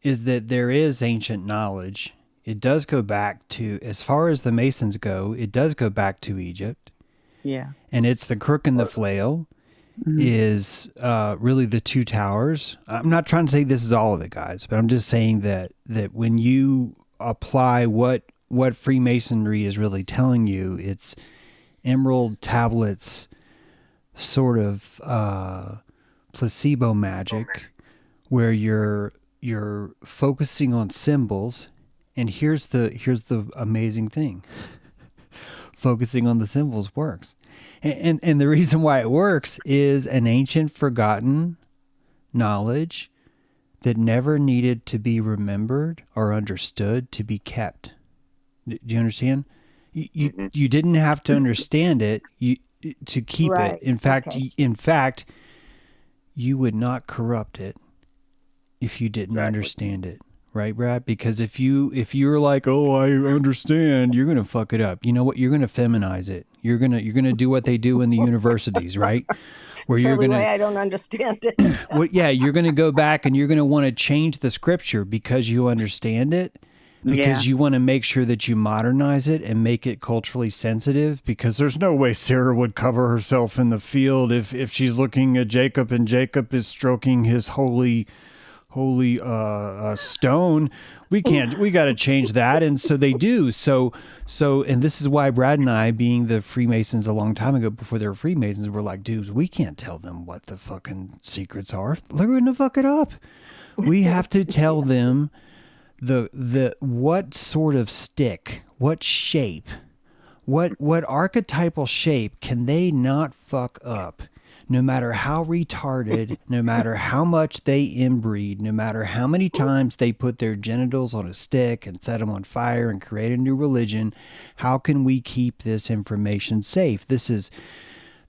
that there is ancient knowledge. It does go back to, as far as the Masons go, it does go back to Egypt. Yeah. And it's the crook and the flail is really the two towers. I'm not trying to say this is all of it, guys, but I'm just saying that when you apply what Freemasonry is really telling you, it's emerald tablets, sort of placebo magic, where you're focusing on symbols. And here's the amazing thing. Focusing on the symbols works. And the reason why it works is an ancient forgotten knowledge that never needed to be remembered or understood to be kept. Do you understand? You didn't have to understand it to keep Right. it. In fact, Okay. you would not corrupt it if you didn't understand it. Right, Brad? Because if you're like, oh, I understand, you're gonna fuck it up. You know what? You're gonna feminize it. You're gonna do what they do in the universities, right? Where you're Probably gonna, why I don't understand it. well, yeah, you're gonna go back and you're gonna want to change the scripture because you understand it, because you want to make sure that you modernize it and make it culturally sensitive. Because there's no way Sarah would cover herself in the field if she's looking at Jacob and Jacob is stroking his holy stone. We got to change that. And so they do. So, and this is why Brad and I, being the Freemasons a long time ago, before they were Freemasons, were like, dudes, we can't tell them what the fucking secrets are. They're going to fuck it up. We have to tell them the what sort of stick, what shape, what archetypal shape can they not fuck up? No matter how retarded, no matter how much they inbreed, no matter how many times they put their genitals on a stick and set them on fire and create a new religion, how can we keep this information safe? This is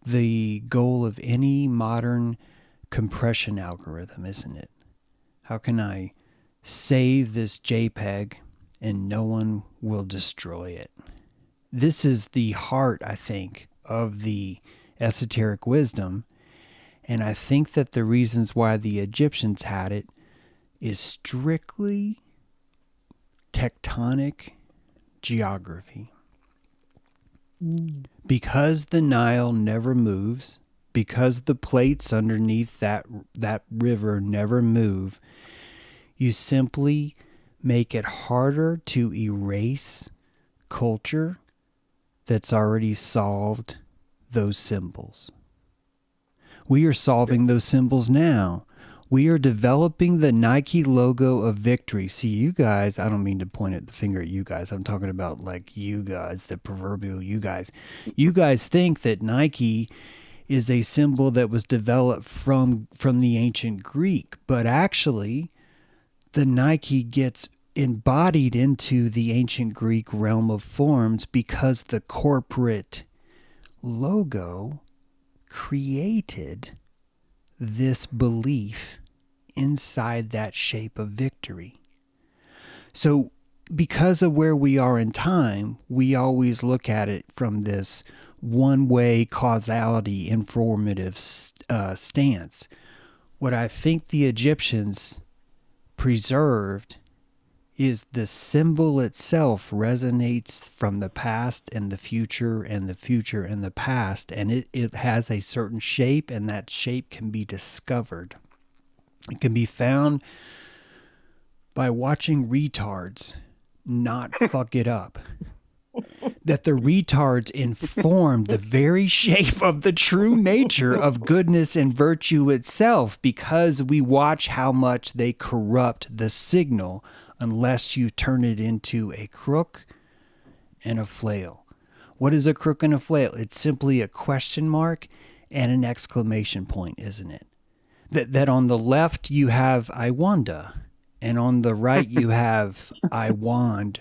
the goal of any modern compression algorithm, isn't it? How can I save this JPEG and no one will destroy it? This is the heart, I think, of the esoteric wisdom. And I think that the reasons why the Egyptians had it is strictly tectonic geography. Because the Nile never moves, because the plates underneath that river never move, you simply make it harder to erase culture that's already solved those symbols. We are solving those symbols now. We are developing the Nike logo of victory. See, you guys, I don't mean to point the finger at you guys. I'm talking about like you guys, the proverbial you guys. You guys think that Nike is a symbol that was developed from the ancient Greek, but actually the Nike gets embodied into the ancient Greek realm of forms because the corporate logo created this belief inside that shape of victory. So because of where we are in time, we always look at it from this one-way causality informative stance. What I think the Egyptians preserved is the symbol itself resonates from the past and the future and the future and the past, and it has a certain shape, and that shape can be discovered. It can be found by watching retards not fuck it up. That the retards inform the very shape of the true nature of goodness and virtue itself, because we watch how much they corrupt the signal unless you turn it into a crook and a flail. What is a crook and a flail? It's simply a question mark and an exclamation point, isn't it? That on the left you have I wonder, and on the right you have I wand.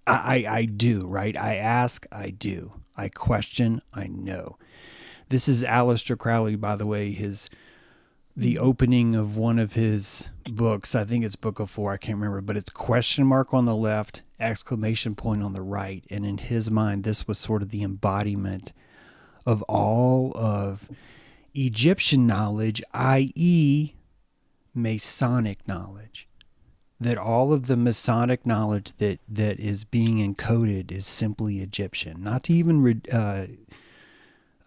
I do, right? I ask, I do. I question, I know. This is Aleister Crowley, by the way, the opening of one of his books. I think it's Book of Four, I can't remember, but it's question mark on the left, exclamation point on the right. And in his mind, this was sort of the embodiment of all of Egyptian knowledge, i.e., Masonic knowledge. That all of the Masonic knowledge that is being encoded is simply Egyptian. Not to even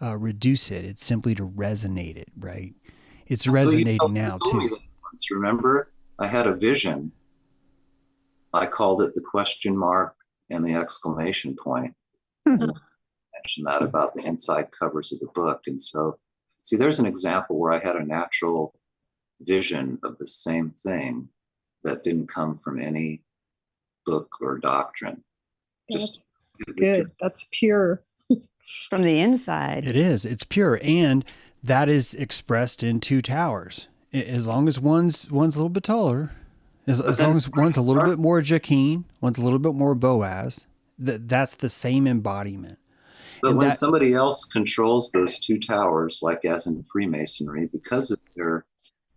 reduce it. It's simply to resonate it, right? It's resonating now, too. Once, remember, I had a vision. I called it the question mark and the exclamation point. I mentioned that about the inside covers of the book. And so, see, there's an example where I had a natural vision of the same thing that didn't come from any book or doctrine. Just good. That's pure. From the inside. It is. It's pure. And that is expressed in two towers. As long as one's a little bit taller, as long as one's a little bit more Jaquin, one's a little bit more Boaz, that's the same embodiment. But and when somebody else controls those two towers, like as in Freemasonry, because of their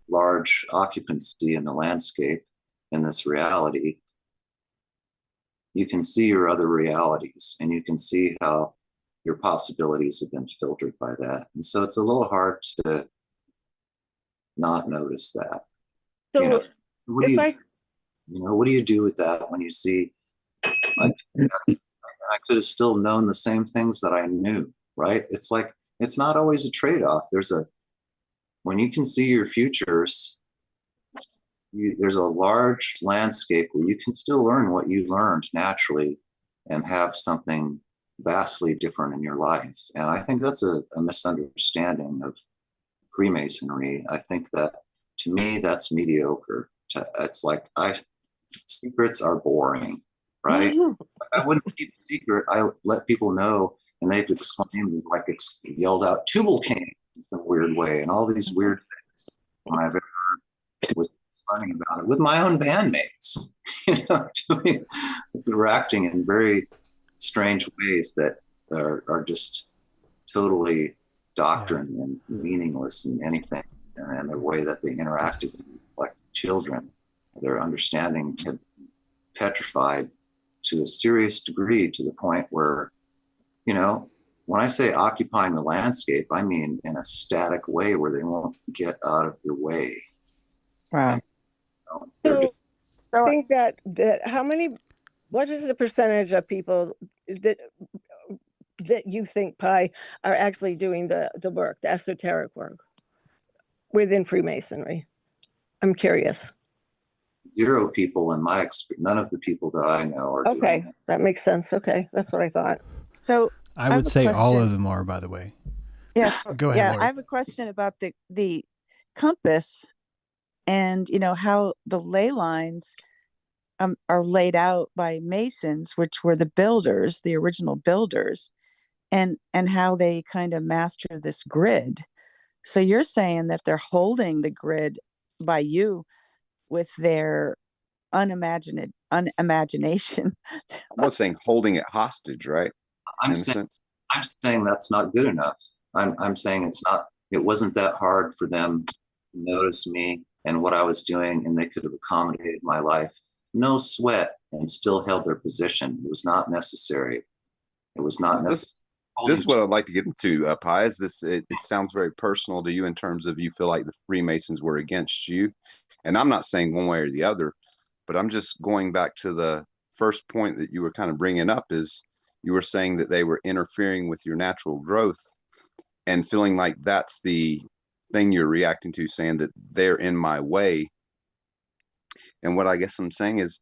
large occupancy in the landscape, in this reality, you can see your other realities, and you can see how your possibilities have been filtered by that. And so it's a little hard to not notice that. So what do you do with that when you see, I could have still known the same things that I knew, right? It's like, it's not always a trade-off. When you can see your futures, there's a large landscape where you can still learn what you learned naturally and have something vastly different in your life. And I think that's a misunderstanding of Freemasonry. I think that, to me, that's mediocre. It's like, secrets are boring, right? I wouldn't keep a secret. I let people know, and they've exclaimed, like yelled out, Tubal came in some weird way, and all these weird things. When I've ever was learning about it with my own bandmates, interacting in very strange ways that are just totally doctrine and meaningless in anything, and the way that they interacted like children, their understanding had petrified to a serious degree, to the point where, when I say occupying the landscape, I mean in a static way where they won't get out of your way. Wow. So I think that what is the percentage of people that you think, Pi, are actually doing the work, the esoteric work within Freemasonry? I'm curious. 0 people in my experience. None of the people that I know are okay. doing it. That makes sense. Okay, that's what I thought. So I would say all of them are, by the way. Yeah. Go ahead. Yeah, Lori. I have a question about the compass, and how the ley lines are laid out by Masons, which were the builders, the original builders, and how they kind of master this grid. So you're saying that they're holding the grid by you with their unimagination. I'm not saying holding it hostage, right? I'm saying that's not good enough. I'm saying it wasn't that hard for them to notice me and what I was doing, and they could have accommodated my life. No sweat, and still held their position. It was not necessary. It was not necessary. This is what I'd like to get into, Pi. Is this? It sounds very personal to you in terms of you feel like the Freemasons were against you, and I'm not saying one way or the other. but I'm just going back to the first point that you were kind of bringing up, is you were saying that they were interfering with your natural growth and feeling like that's the thing you're reacting to, saying that they're in my way. And what I guess I'm saying is,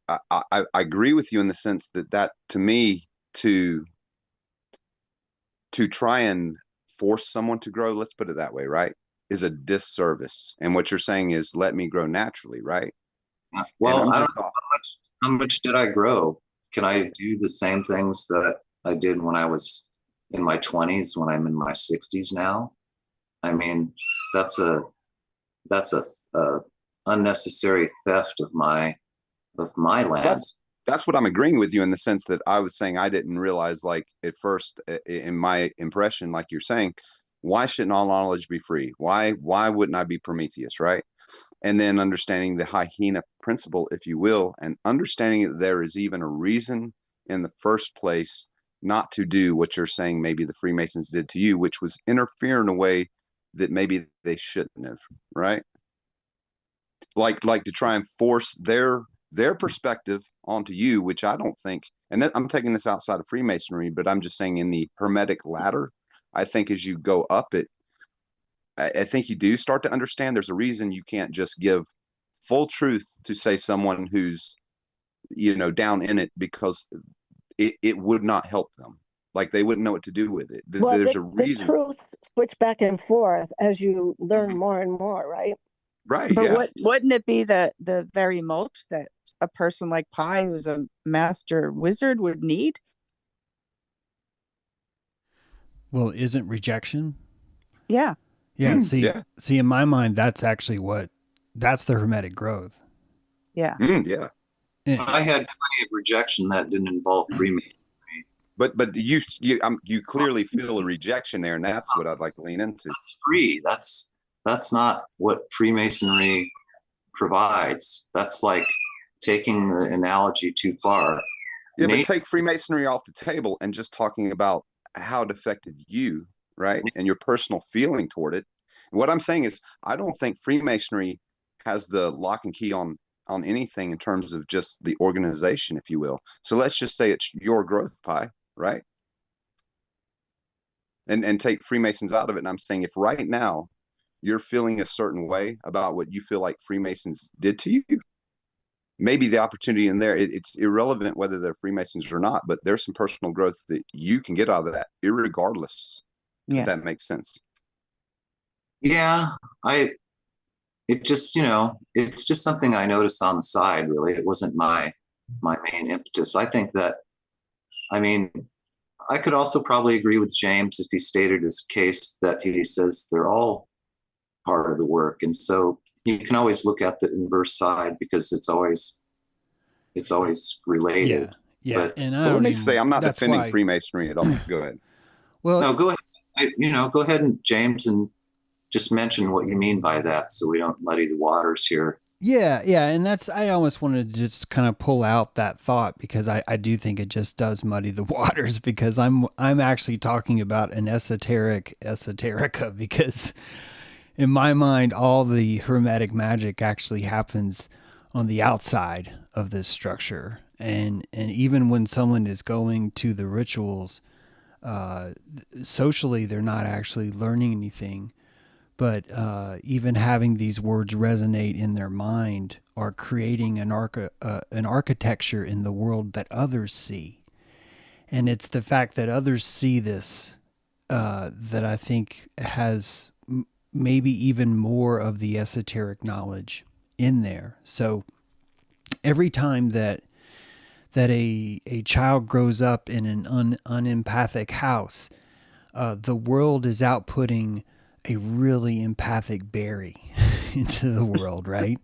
I agree with you in the sense that to me, to try and force someone to grow, let's put it that way, right, is a disservice. And what you're saying is, let me grow naturally, right? Well, I don't know how much did I grow? Can I do the same things that I did when I was in my 20s, when I'm in my 60s now? I mean, that's a unnecessary theft of my lands. That's what I'm agreeing with you, in the sense that I was saying I didn't realize, like, at first, in my impression, like you're saying, why shouldn't all knowledge be free? Why wouldn't I be Prometheus, right? And then understanding the hyena principle, if you will, and understanding that there is even a reason in the first place not to do what you're saying maybe the Freemasons did to you, which was interfere in a way that maybe they shouldn't have, right? Like to try and force their perspective onto you, which I don't think, and I'm taking this outside of Freemasonry, but I'm just saying in the Hermetic ladder, I think as you go up it, I think you do start to understand there's a reason you can't just give full truth to, say, someone who's, down in it, because it would not help them. Like, they wouldn't know what to do with it. Well, There's a reason. The truth switch back and forth as you learn more and more, right? Right. But Yeah. wouldn't it be the very mulch that a person like Pi, who's a master wizard, would need? Well, isn't rejection? Yeah. Yeah. Yeah. See, in my mind, that's actually that's the Hermetic growth. Yeah. Yeah. I had plenty of rejection that didn't involve Freemasonry. But you clearly feel a rejection there, and that's what I'd like to lean into. That's free. That's not what Freemasonry provides. That's like taking the analogy too far. Yeah, but take Freemasonry off the table and just talking about how it affected you, right? And your personal feeling toward it. And what I'm saying is, I don't think Freemasonry has the lock and key on anything in terms of just the organization, if you will. So let's just say it's your growth, Pi, right? And take Freemasons out of it. And I'm saying, if right now you're feeling a certain way about what you feel like Freemasons did to you, maybe the opportunity in there, it's irrelevant whether they're Freemasons or not, but there's some personal growth that you can get out of that, irregardless. Yeah. If that makes sense. Yeah, it's just something I noticed on the side, really. It wasn't my main impetus. I think that, I could also probably agree with James if he stated his case that he says they're all part of the work. And so you can always look at the inverse side, because it's always related. Yeah. But, And let me say, I'm not defending Freemasonry at all. Go ahead. Well, no, go ahead. Go ahead, and James, and just mention what you mean by that, so we don't muddy the waters here. Yeah, and I almost wanted to just kind of pull out that thought, because I do think it just does muddy the waters, because I'm actually talking about an esoterica, because in my mind, all the Hermetic magic actually happens on the outside of this structure. And even when someone is going to the rituals, socially, they're not actually learning anything. But even having these words resonate in their mind are creating an architecture in the world that others see. And it's the fact that others see this that I think has maybe even more of the esoteric knowledge in there. So every time that a child grows up in an unempathic house, the world is outputting a really empathic Barry into the world, right?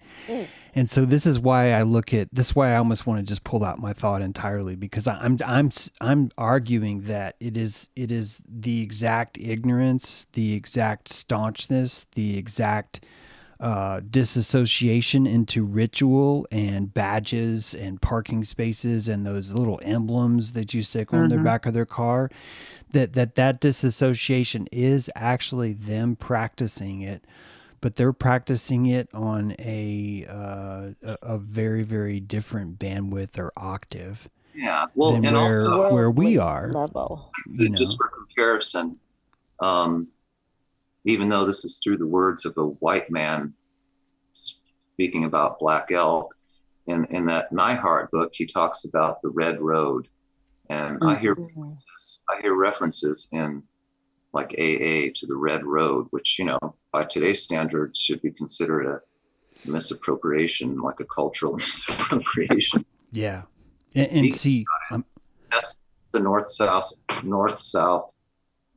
And so this is why I almost want to just pull out my thought entirely, because I'm arguing that it is the exact ignorance, the exact staunchness, the exact disassociation into ritual and badges and parking spaces and those little emblems that you stick on the back of their car, that disassociation is actually them practicing it, but they're practicing it on a very, very different bandwidth or octave. Yeah. Well, than and also where we Worldly are. level. just for comparison, even though this is through the words of a white man speaking about black elk, in that Neihard book, he talks about the red road. And I hear references in like AA to the red road, which, by today's standards should be considered a misappropriation, like a cultural misappropriation. Yeah. And see, that's the north-south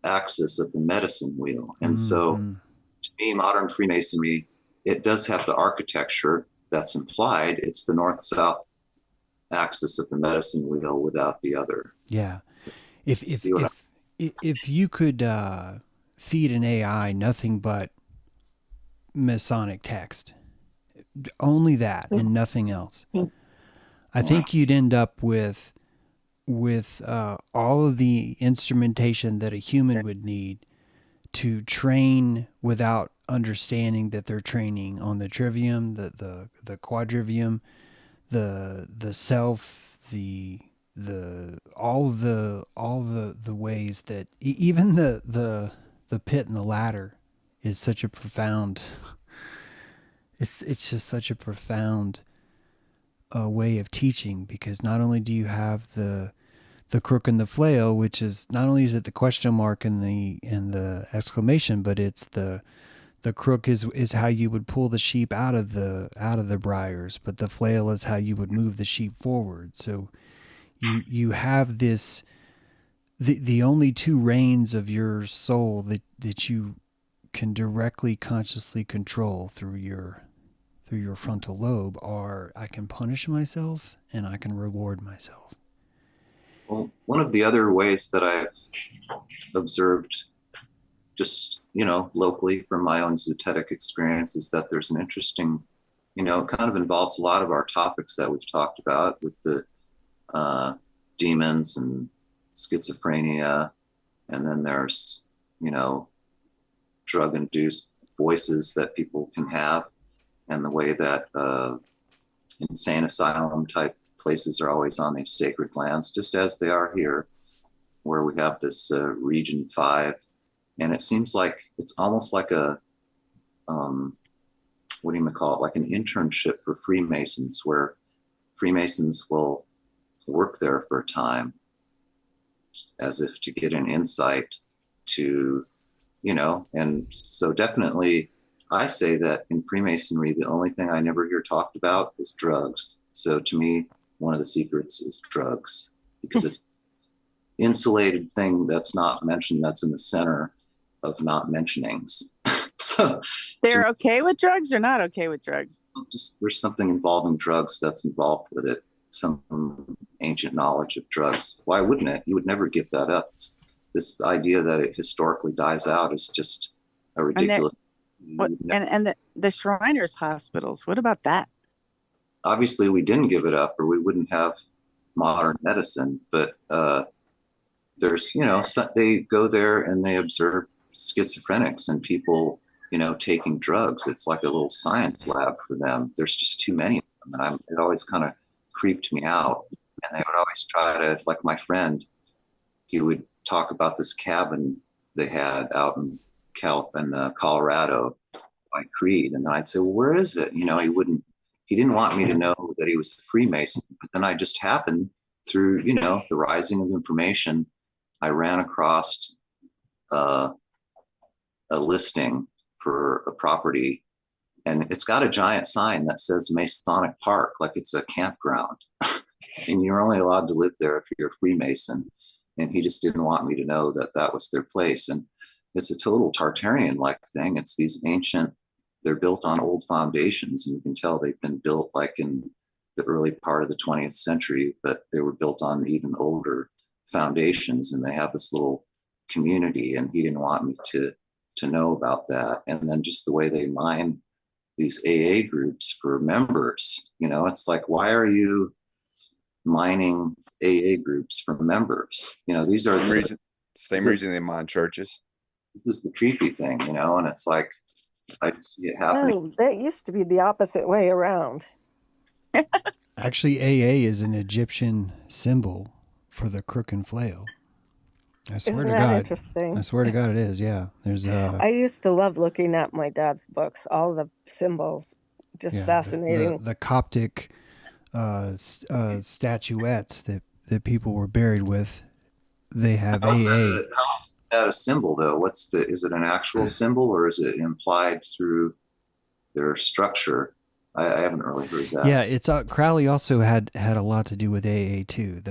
axis of the medicine wheel. And so to me, modern Freemasonry, it does have the architecture that's implied. It's the north-south axis of the medicine wheel without the other. Yeah. If you could feed an AI nothing but Masonic text, only that and nothing else, I think you'd end up with all of the instrumentation that a human would need to train without understanding that they're training on the trivium, the quadrivium, the self, all the ways that even the pit and the ladder is such a profound. It's just such a profound way of teaching, because not only do you have the crook and the flail, which is not only is it the question mark and the exclamation, but it's the crook is how you would pull the sheep out of the briars, but the flail is how you would move the sheep forward. So you have this the only two reins of your soul that you can directly consciously control through your frontal lobe are, I can punish myself and I can reward myself. Well, one of the other ways that I've observed, just, locally from my own zetetic experience, is that there's an interesting, it kind of involves a lot of our topics that we've talked about with the demons and schizophrenia. And then there's, drug-induced voices that people can have, and the way that insane asylum type places are always on these sacred lands, just as they are here, where we have this Region 5. And it seems like it's almost like a, what do you call it? Like an internship for Freemasons, where Freemasons will work there for a time as if to get an insight to, and so definitely I say that in Freemasonry, the only thing I never hear talked about is drugs. So to me, one of the secrets is drugs, because it's insulated thing that's not mentioned, that's in the center of not mentionings. So they're okay with drugs or not okay with drugs? Just there's something involving drugs that's involved with it, some ancient knowledge of drugs. Why wouldn't it? You would never give that up. This idea that it historically dies out is just a ridiculous. And the Shriners hospitals, what about that? Obviously, we didn't give it up, or we wouldn't have modern medicine. But there's, they go there and they observe schizophrenics and people, taking drugs. It's like a little science lab for them. There's just too many of them, and it always kind of creeped me out. And they would always try to, like my friend, he would talk about this cabin they had out in Colorado by Creed, and then I'd say, well, where is it? He didn't want me to know that he was a Freemason. But then I just happened through, the rising of information, I ran across a listing for a property, and it's got a giant sign that says Masonic Park, like it's a campground. And you're only allowed to live there if you're a Freemason. And he just didn't want me to know that that was their place. And it's a total Tartarian-like thing. It's these ancient, they're built on old foundations, and you can tell they've been built like in the early part of the 20th century, but they were built on even older foundations, and they have this little community, and he didn't want me to know about that. And then just the way they mine these AA groups for members, it's like, why are you mining AA groups for members? These are same reason they mine churches. This is the creepy thing, and it's like, I see it happening. Oh, that used to be the opposite way around. Actually, AA is an Egyptian symbol for the crook and flail. I swear Isn't to that God. interesting? I swear to God, it is. Yeah, there's I used to love looking at my dad's books, all the symbols, just fascinating. the Coptic statuettes that people were buried with. They have AA. How's that a symbol though? Is it an actual symbol or is it implied through their structure? I haven't really heard that. Yeah, it's Crowley also had a lot to do with AA too.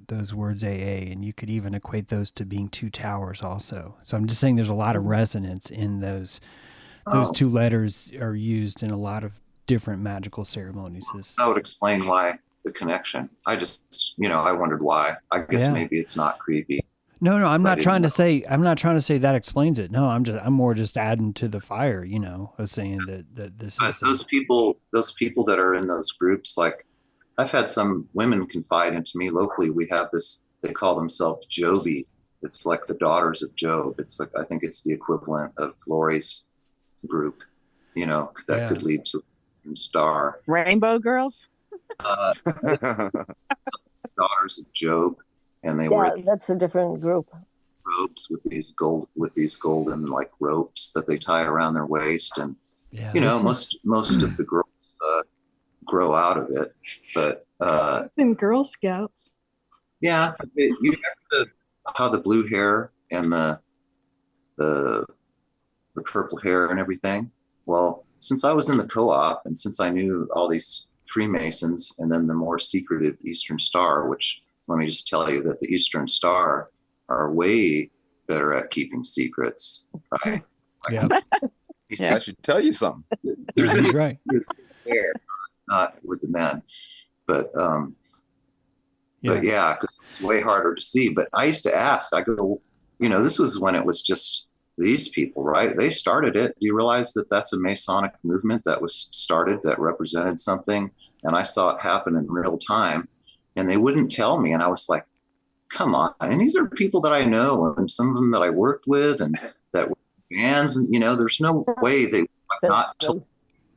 Those words AA, and you could even equate those to being two towers also. So I'm just saying there's a lot of resonance in those. Those two letters are used in a lot of different magical ceremonies. That would explain why the connection. I just, I wondered why. I guess maybe it's not creepy. No, I'm not trying to say that explains it. No, I'm more just adding to the fire, of saying that this but is those people that are in those groups, like I've had some women confide into me locally. We have this, they call themselves Joby. It's like the Daughters of Job. It's like, I think it's the equivalent of Lori's group, that could lead to a star. Rainbow Girls? Daughters of Job. And they wear that's a different group. Robes with these golden like ropes that they tie around their waist, and most of the girls grow out of it. But in Girl Scouts, you have how the blue hair and the purple hair and everything. Well, since I was in the co-op and since I knew all these Freemasons and then the more secretive Eastern Star, which let me just tell you that the Eastern Star are way better at keeping secrets, right? I should tell you something. There's right. There, not with the men, but because it's way harder to see. But I used to ask. I go, this was when it was just these people, right? They started it. Do you realize that that's a Masonic movement that was started that represented something? And I saw it happen in real time. And they wouldn't tell me. And I was like, come on. And these are people that I know, and some of them that I worked with and that were fans. And, there's no way they would not told.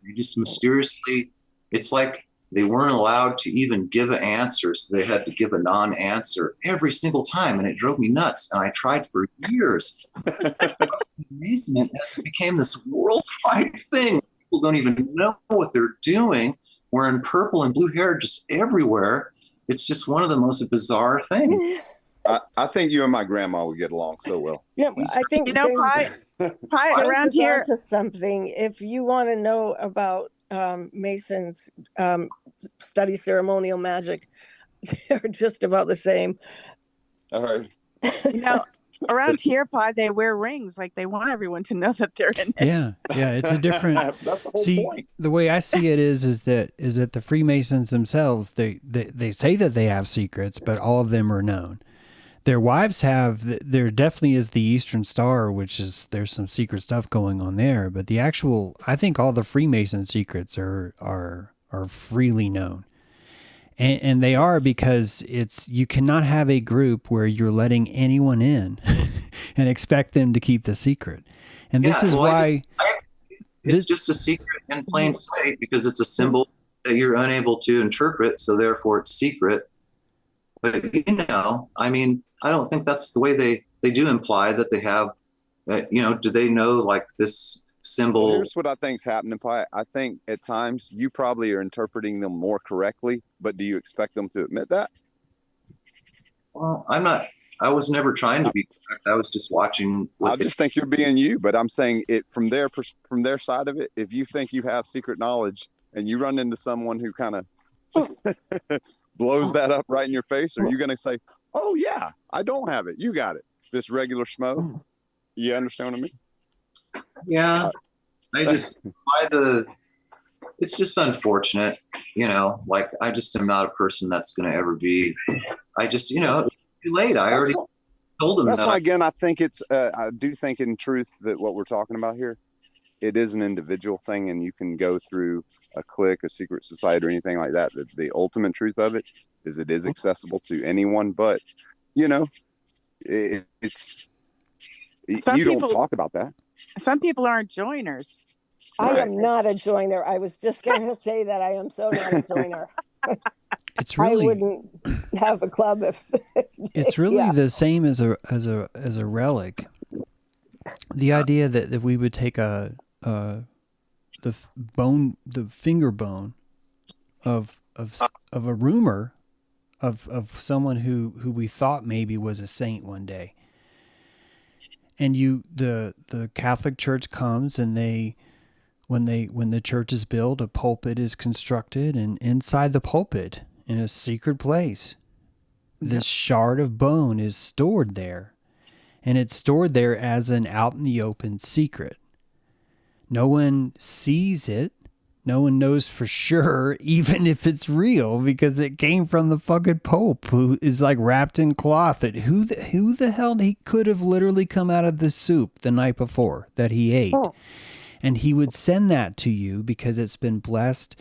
They just mysteriously, it's like they weren't allowed to even give an answer. So they had to give a non-answer every single time. And it drove me nuts. And I tried for years. Amazement as it became this worldwide thing. People don't even know what they're doing. Wearing purple and blue hair just everywhere. It's just one of the most bizarre things. I think you and my grandma would get along so well. Yeah, I think Pi around here to something. If you want to know about Masons study ceremonial magic, they're just about the same. All right. Around here, Pi, they wear rings. Like they want everyone to know that they're in it. Yeah, it's a different. That's the whole point. The way I see it is that the Freemasons themselves they say that they have secrets, but all of them are known. Their wives have. There definitely is the Eastern Star, which is there's some secret stuff going on there. But the actual, I think all the Freemason secrets are freely known. And they are because you cannot have a group where you're letting anyone in and expect them to keep the secret. And this is why it's just a secret in plain sight because it's a symbol that you're unable to interpret. So therefore it's secret. But, I don't think that's the way they do imply that they have, do they know like this symbol? Well, here's what I think's happening, Pi. I think at times you probably are interpreting them more correctly, but do you expect them to admit that? Well, I was never trying to be correct. I was just watching. I just think you're being you, but I'm saying it from their side of it. If you think you have secret knowledge and you run into someone who kind of blows that up right in your face, are you going to say, oh yeah, I don't have it. You got it. This regular schmo. You understand what I mean? Yeah, it's just unfortunate, like I just am not a person that's going to ever be, it's too late. I already told them that's that. Why, again, I think I do think in truth that what we're talking about here, it is an individual thing and you can go through a clique, a secret society or anything like that. The ultimate truth of it is accessible to anyone, but it's, you don't talk about that. Some people aren't joiners. I Right. am not a joiner. I was just going to say that I am so not a joiner. It's I really wouldn't have a club if. it's really Yeah. the same as a relic. The idea that we would take the finger bone of a rumor of someone who we thought maybe was a saint one day, and the Catholic Church comes, and when the church is built, a pulpit is constructed, and inside the pulpit, in a secret place, this shard of bone is stored there, and it's stored there as an out in the open secret. No one sees it. No one knows for sure, even if it's real, because it came from the fucking Pope, who is like wrapped in cloth. Who the hell, he could have literally come out of the soup the night before that he ate. Oh. And he would send that to you because it's been blessed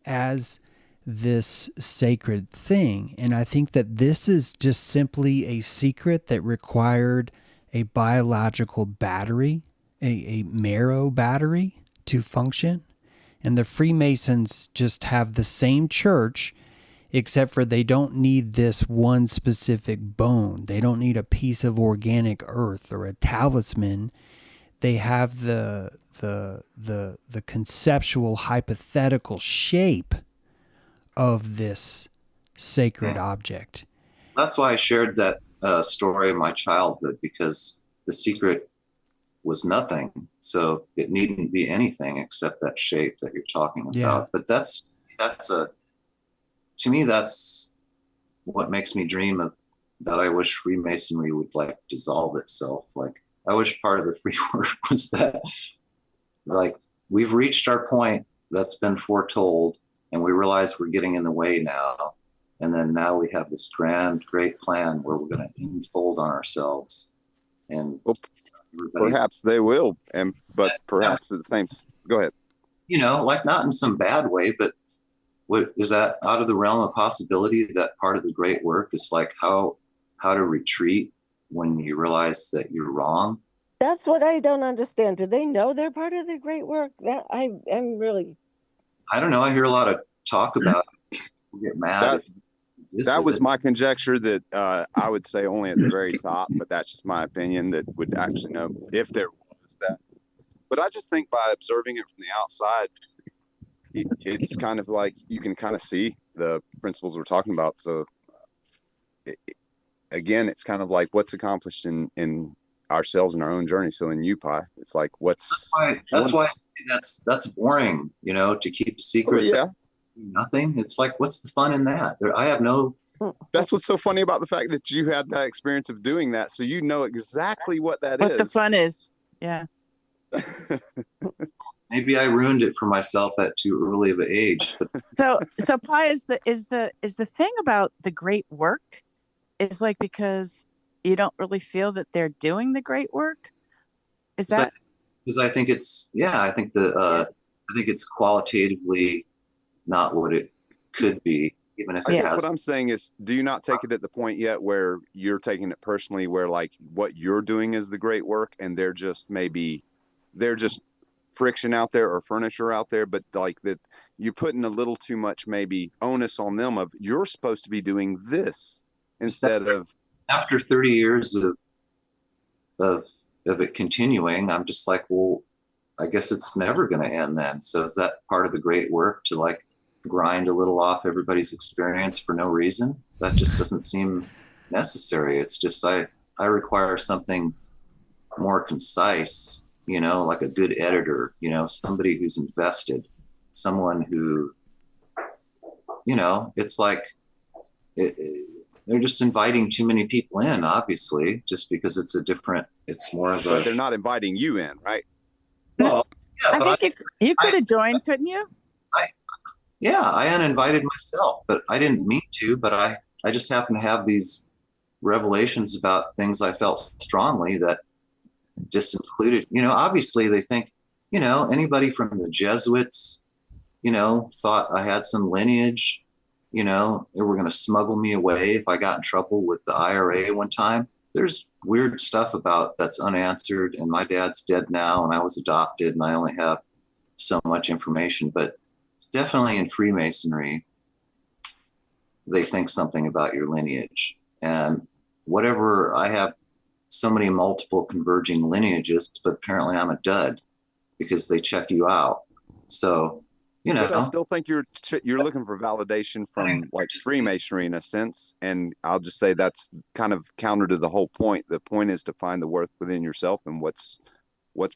as this sacred thing. And I think that this is just simply a secret that required a biological battery, a marrow battery to function. And the Freemasons just have the same church, except for they don't need this one specific bone. They don't need a piece of organic earth or a talisman. They have the conceptual hypothetical shape of this sacred object. That's why I shared that story of my childhood, because the secret was nothing. So it needn't be anything except that shape that you're talking about. Yeah. But to me, that's what makes me dream of that. I wish Freemasonry would like dissolve itself. Like, I wish part of the free work was that, like, we've reached our point that's been foretold, and we realize we're getting in the way now. And then now we have this great plan where we're going to unfold on ourselves. And perhaps they will, but perhaps at the same. Go ahead. Like, not in some bad way, but what is that out of the realm of possibility? That part of the great work is like how to retreat when you realize that you're wrong. That's what I don't understand. Do they know they're part of the great work? That I'm really. I don't know. I hear a lot of talk about it. People get mad. That was my conjecture, that I would say only at the very top, but that's just my opinion, that would actually know if there was that. But I just think by observing it from the outside, it's kind of like you can kind of see the principles we're talking about. So again, it's kind of like what's accomplished in ourselves in our own journey. So in UPI, it's like that's why that's boring, to keep a secret. Yeah. Nothing. It's like, what's the fun in that? I have no. That's what's so funny about the fact that you had that experience of doing that, so you know exactly what is. What the fun is. Yeah. Maybe I ruined it for myself at too early of an age. But. So Pi, is the thing about the great work is like, because you don't really feel that they're doing the great work. Is that? Because I think it's I think it's qualitatively not what it could be, even if it has. What I'm saying is, do you not take it at the point yet where you're taking it personally, where like what you're doing is the great work, and they're just friction out there or furniture out there, but like that you're putting a little too much maybe onus on them of you're supposed to be doing this instead of. After 30 years of it continuing, I'm just like, well, I guess it's never going to end then. So is that part of the great work, to like grind a little off everybody's experience for no reason? That just doesn't seem necessary. It's just I require something more concise, like a good editor, somebody who's invested, someone who, it's like they're just inviting too many people in, obviously, just because it's more of a. But they're not inviting you in, right? Well, yeah, I think you could have joined, couldn't you? I uninvited myself, but I didn't mean to. But I just happen to have these revelations about things I felt strongly that just included. Obviously they think, anybody from the Jesuits, thought I had some lineage. They were going to smuggle me away if I got in trouble with the IRA one time. There's weird stuff about that's unanswered, and my dad's dead now, and I was adopted, and I only have so much information, but definitely in Freemasonry, they think something about your lineage. And whatever, I have so many multiple converging lineages, but apparently I'm a dud because they check you out. So, you know. But I still think you're looking for validation from like Freemasonry in a sense. And I'll just say that's kind of counter to the whole point. The point is to find the worth within yourself and what's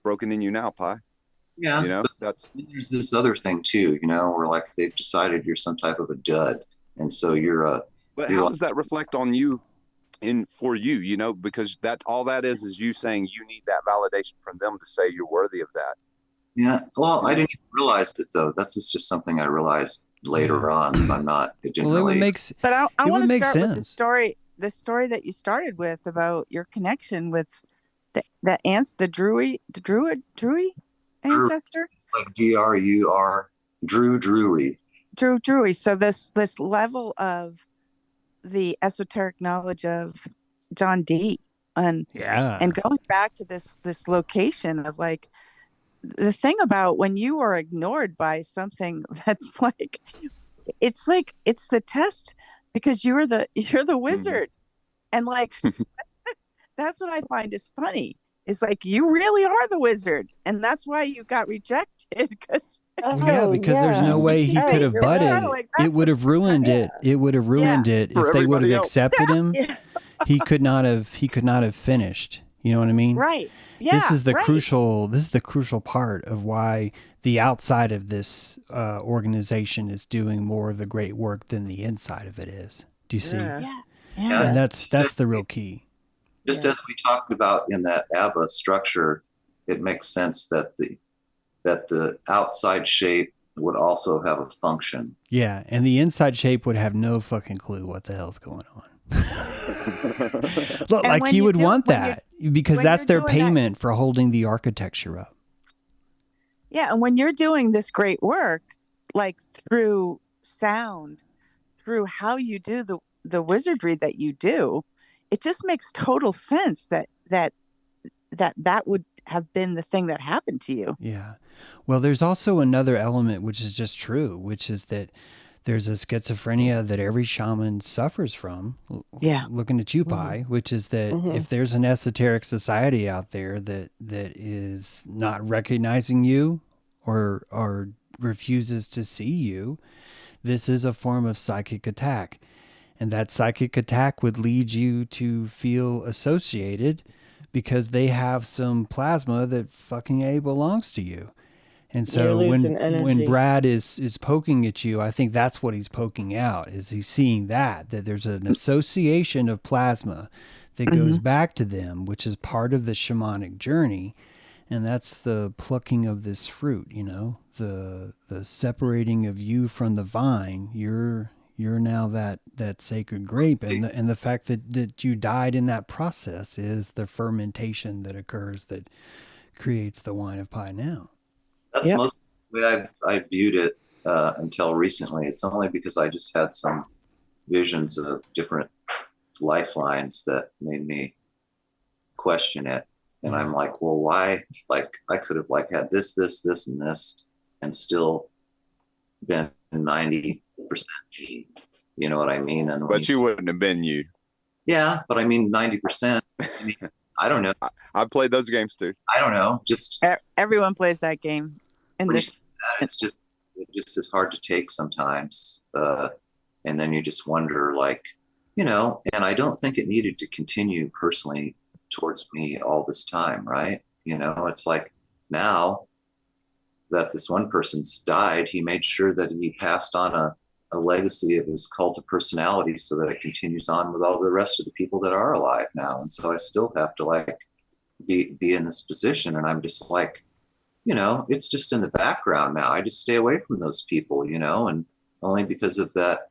broken in you now, Pi. Yeah, you know, that's there's this other thing too, you know, where like they've decided you're some type of a dud, and so you're a. But you're how like, does that reflect on you, for you? You know, because that all that is you saying you need that validation from them to say you're worthy of that. yeah, well, I didn't even realize it though. That's just something I realized later on. So I'm not. It didn't Well, really. But I want to start with sense. the story that you started with about your connection with the Druid ancestor. Like D-R-U-R, Drury. Drury. So this level of the esoteric knowledge of John Dee and going back to this location of like the thing about when you are ignored by something that's like it's the test because you're the wizard. And like that's what I find is funny. It's like you really are the wizard, and that's why you got rejected because there's no way he could have butted. Like, it would have ruined it. It would have ruined it if they would have accepted him. He could not have finished. You know what I mean? Right. Yeah. This is the crucial part of why the outside of this organization is doing more of the great work than the inside of it is. Do you see? Yeah. And that's the real key. Just as we talked about in that ABBA structure, it makes sense that the outside shape would also have a function. Yeah, and the inside shape would have no fucking clue what the hell's going on. Look, like you would want that because that's their payment for holding the architecture up. Yeah, and when you're doing this great work, like through sound, through how you do the wizardry that you do, it just makes total sense that would have been the thing that happened to you. Yeah. Well, there's also another element which is just true, which is that there's a schizophrenia that every shaman suffers from. Yeah. Looking at you, Pi, which is that if there's an esoteric society out there that is not recognizing you or refuses to see you, this is a form of psychic attack. And that psychic attack would lead you to feel associated because they have some plasma that fucking A belongs to you. And so when Brad is poking at you, I think that's what he's poking out, is he's seeing that there's an association of plasma that goes back to them, which is part of the shamanic journey. And that's the plucking of this fruit, you know, the separating of you from the vine. You're now that sacred grape, and the fact that you died in that process is the fermentation that occurs that creates the wine of Pi now. That's most the way I viewed it until recently. It's only because I just had some visions of different lifelines that made me question it. And I'm like, well, why? Like, I could have like had this, and this, and still been 90% G. You know what I mean? And but you wouldn't have been you. Yeah, but I mean 90%. I mean, I don't know. I've played those games too. I don't know. Just everyone plays that game. And it's just is hard to take sometimes. And then you just wonder, like, you know, and I don't think it needed to continue personally towards me all this time, right? You know, it's like now that this one person's died, he made sure that he passed on a legacy of his cult of personality so that it continues on with all the rest of the people that are alive now. And so I still have to like be in this position. And I'm just like, you know, it's just in the background now. I just stay away from those people, you know, and only because of that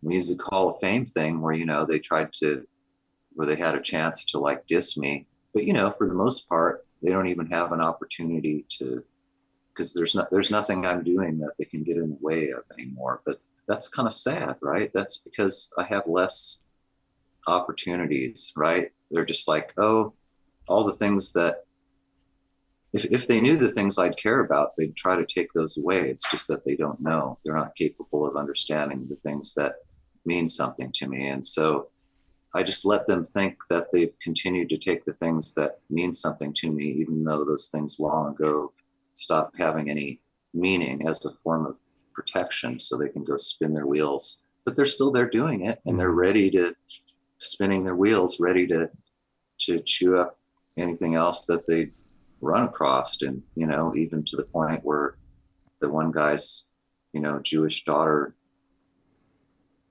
Music Hall of Fame thing where, you know, they had a chance to like diss me. But, you know, for the most part, they don't even have an opportunity to, because there's nothing I'm doing that they can get in the way of anymore. But that's kind of sad, right? That's because I have less opportunities, right? They're just like, oh, all the things that if they knew the things I'd care about, they'd try to take those away. It's just that they don't know. They're not capable of understanding the things that mean something to me. And so I just let them think that they've continued to take the things that mean something to me, even though those things long ago stopped having any meaning, as a form of protection, so they can go spin their wheels. But they're still there doing it, and they're ready to spinning their wheels, ready to chew up anything else that they run across. And, you know, even to the point where the one guy's, you know, Jewish daughter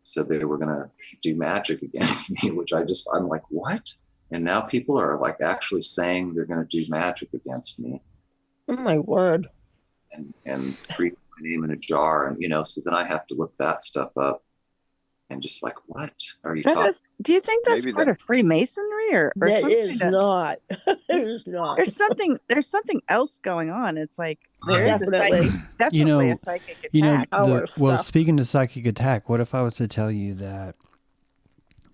said they were going to do magic against me, which I'm like, what? And now people are like actually saying they're going to do magic against me. Oh my word. And freak my name in a jar. And, you know, so then I have to look that stuff up and just like, what are you talking? Do you think that's Maybe part of Freemasonry or That something? is not. It is not. There's something else going on. It's like There's Definitely. definitely a psychic attack. You know, Our well, stuff. speaking to psychic attack, what if I was to tell you that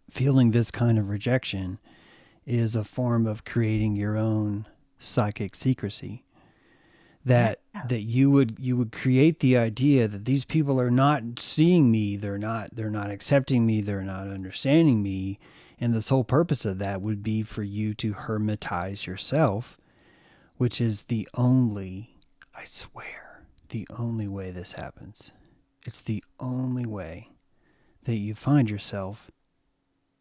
feeling this kind of rejection is a form of creating your own psychic secrecy? That you would create the idea that these people are not seeing me, they're not accepting me, they're not understanding me, and the sole purpose of that would be for you to hermetize yourself, which is the only, I swear, the only way this happens. It's the only way that you find yourself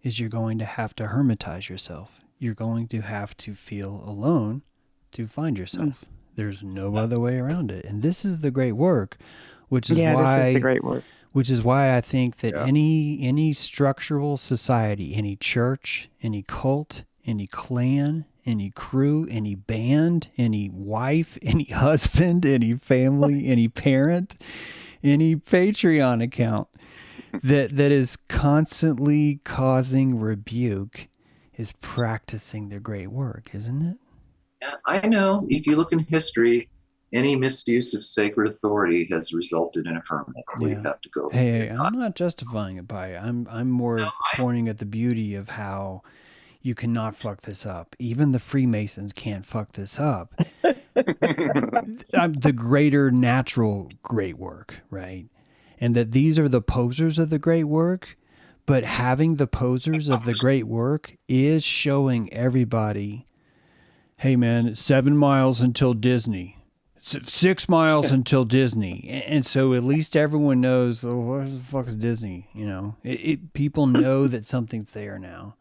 is you're going to have to hermitize yourself. You're going to have to feel alone to find yourself. There's no other way around it. And this is the great work, which is why this is the great work. Which is why I think that any structural society, any church, any cult, any clan, any crew, any band, any wife, any husband, any family, any parent, any Patreon account that is constantly causing rebuke is practicing their great work, isn't it? Yeah, I know. If you look in history, any misuse of sacred authority has resulted in a hermit where you have to go. Hey, I'm not justifying it by it. I'm more pointing at the beauty of how you cannot fuck this up. Even the Freemasons can't fuck this up. The greater natural great work, right? And that these are the posers of the great work, but having the posers of the great work is showing everybody, hey man, 7 miles until Disney. 6 miles until Disney. And so at least everyone knows, oh, what the fuck is Disney? You know, people know that something's there now.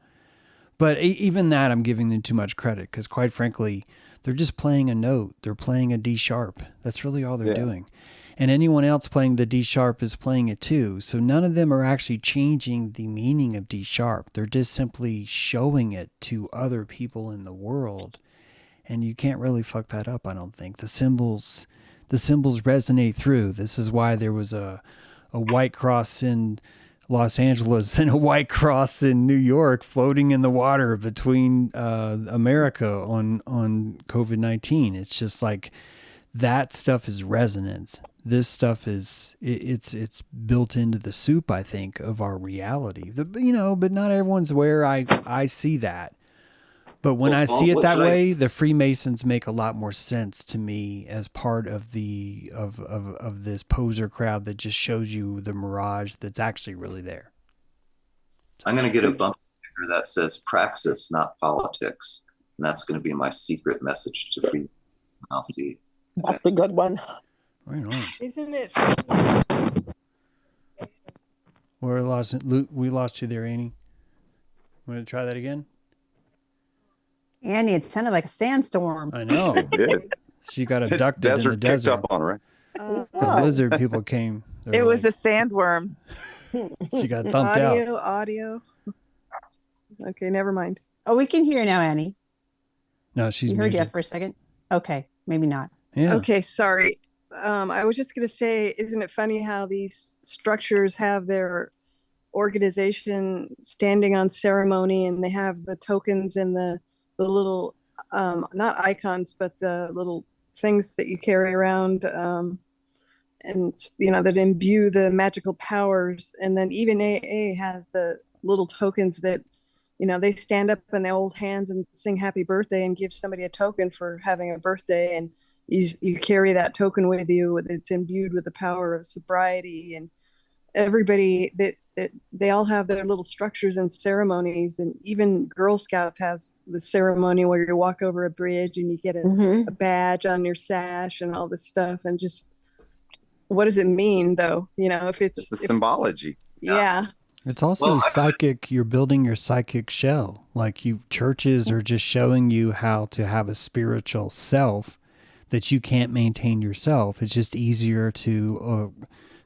But even that, I'm giving them too much credit because quite frankly, they're just playing a note. They're playing a D sharp. That's really all they're doing. And anyone else playing the D sharp is playing it too. So none of them are actually changing the meaning of D sharp. They're just simply showing it to other people in the world. And you can't really fuck that up, I don't think. The symbols resonate through. This is why there was a white cross in Los Angeles and a white cross in New York floating in the water between America on COVID-19. It's just like that stuff is resonance. This stuff is it's built into the soup, I think, of our reality. But not everyone's aware. I see that. But when I see it that way, the Freemasons make a lot more sense to me as part of the of this poser crowd that just shows you the mirage that's actually really there. I'm going to get a bumper sticker that says praxis, not politics. And that's going to be my secret message to Freemasons. I'll see. That's a good one. Right on. Isn't it? We lost you there, Annie. Want to try that again? Annie, it sounded like a sandstorm. I know. It did. She got abducted in the Desert desert. kicked up on her, right? The lizard people came. It was a sandworm. She got thumped out. Audio. Okay, never mind. Oh, we can hear now, Annie. No, she's We heard you muted. for a second. Okay, maybe not. Yeah. Okay, sorry. I was just going to say, isn't it funny how these structures have their organization standing on ceremony, and they have the tokens and the little, not icons, but the little things that you carry around, and that imbue the magical powers. And then even AA has the little tokens that they stand up and they hold hands and sing happy birthday and give somebody a token for having a birthday. And you carry that token with you. It's imbued with the power of sobriety. And everybody, they all have their little structures and ceremonies. And even Girl Scouts has the ceremony where you walk over a bridge and you get a badge on your sash and all this stuff. And just, what does it mean though? If It's the symbology. Yeah. It's also psychic. You're building your psychic shell. Like churches are just showing you how to have a spiritual self that you can't maintain yourself. It's just easier to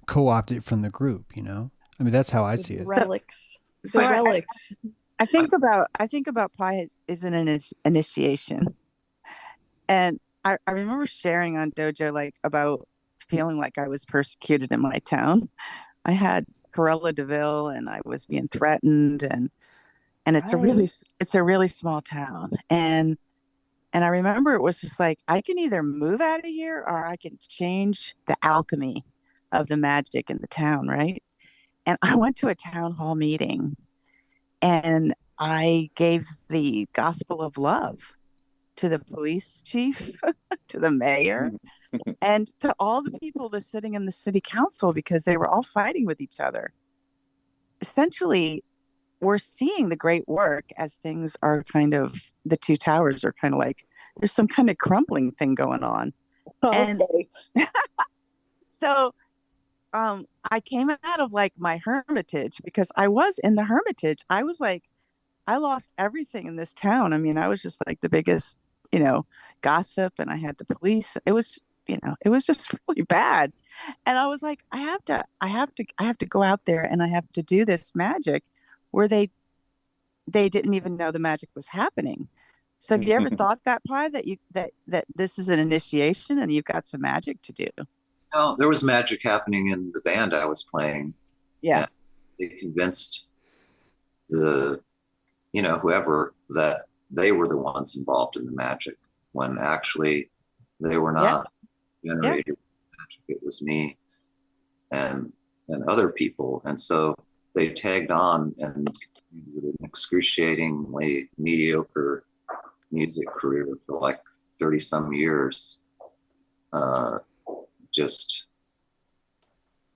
co-opt it from the group. I mean, that's how I see it. Relics. So I think about Pi is an initiation, and I remember sharing on Dojo about feeling like I was persecuted in my town. I had Corella DeVille and I was being threatened, and it's a really small town, and I remember it was just like, I can either move out of here or I can change the alchemy of the magic in the town, right? And I went to a town hall meeting and I gave the gospel of love to the police chief, to the mayor, and to all the people that are sitting in the city council, because they were all fighting with each other. Essentially, we're seeing the great work as things are the two towers are kind of like, there's some kind of crumbling thing going on. And so I came out of my hermitage, because I was in the hermitage. I was like, I lost everything in this town. I mean, I was just the biggest, gossip, and I had the police. It was, it was just really bad. And I was like, I have to go out there and I have to do this magic where they didn't even know the magic was happening. So have you ever thought that, Pi, that this is an initiation and you've got some magic to do? No, there was magic happening in the band I was playing. Yeah. They convinced whoever that they were the ones involved in the magic, when actually they were not generating magic. It was me and other people. And so they tagged on, and with an excruciatingly mediocre music career for 30 some years, just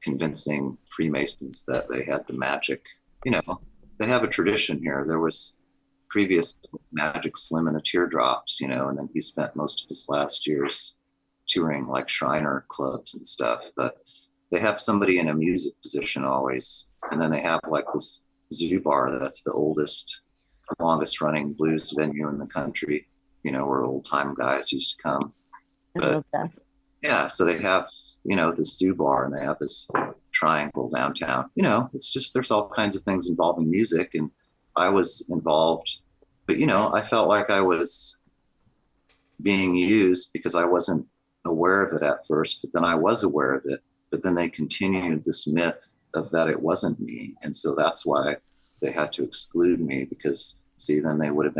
convincing Freemasons that they had the magic. They have a tradition here. There was previous Magic Slim and the Teardrops, and then he spent most of his last years touring Shriner clubs and stuff. But they have somebody in a music position always. And then they have this Zoo Bar, that's the longest running blues venue in the country, where old time guys used to come. But yeah, so they have, this Zoo Bar, and they have this triangle downtown. It's just, there's all kinds of things involving music, and I was involved, but I felt like I was being used because I wasn't aware of it at first, but then I was aware of it. But then they continued this myth of that it wasn't me, and so that's why they had to exclude me, because then they would have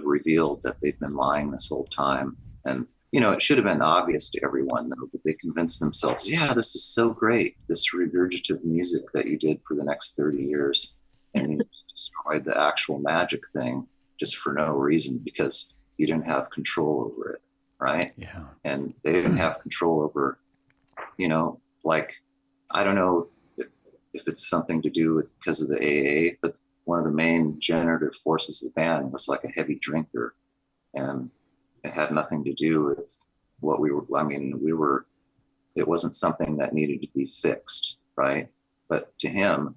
revealed that they'd been lying this whole time. And it should have been obvious to everyone, though, but they convinced themselves, yeah, this is so great, this regurgitative music that you did for the next 30 years. And you destroyed the actual magic thing just for no reason, because you didn't have control over it, right? Yeah. And they didn't have control over, I don't know if it's something to do with because of the AA, but one of the main generative forces of the band was a heavy drinker. And it had nothing to do with what we were. It wasn't something that needed to be fixed, right? But to him,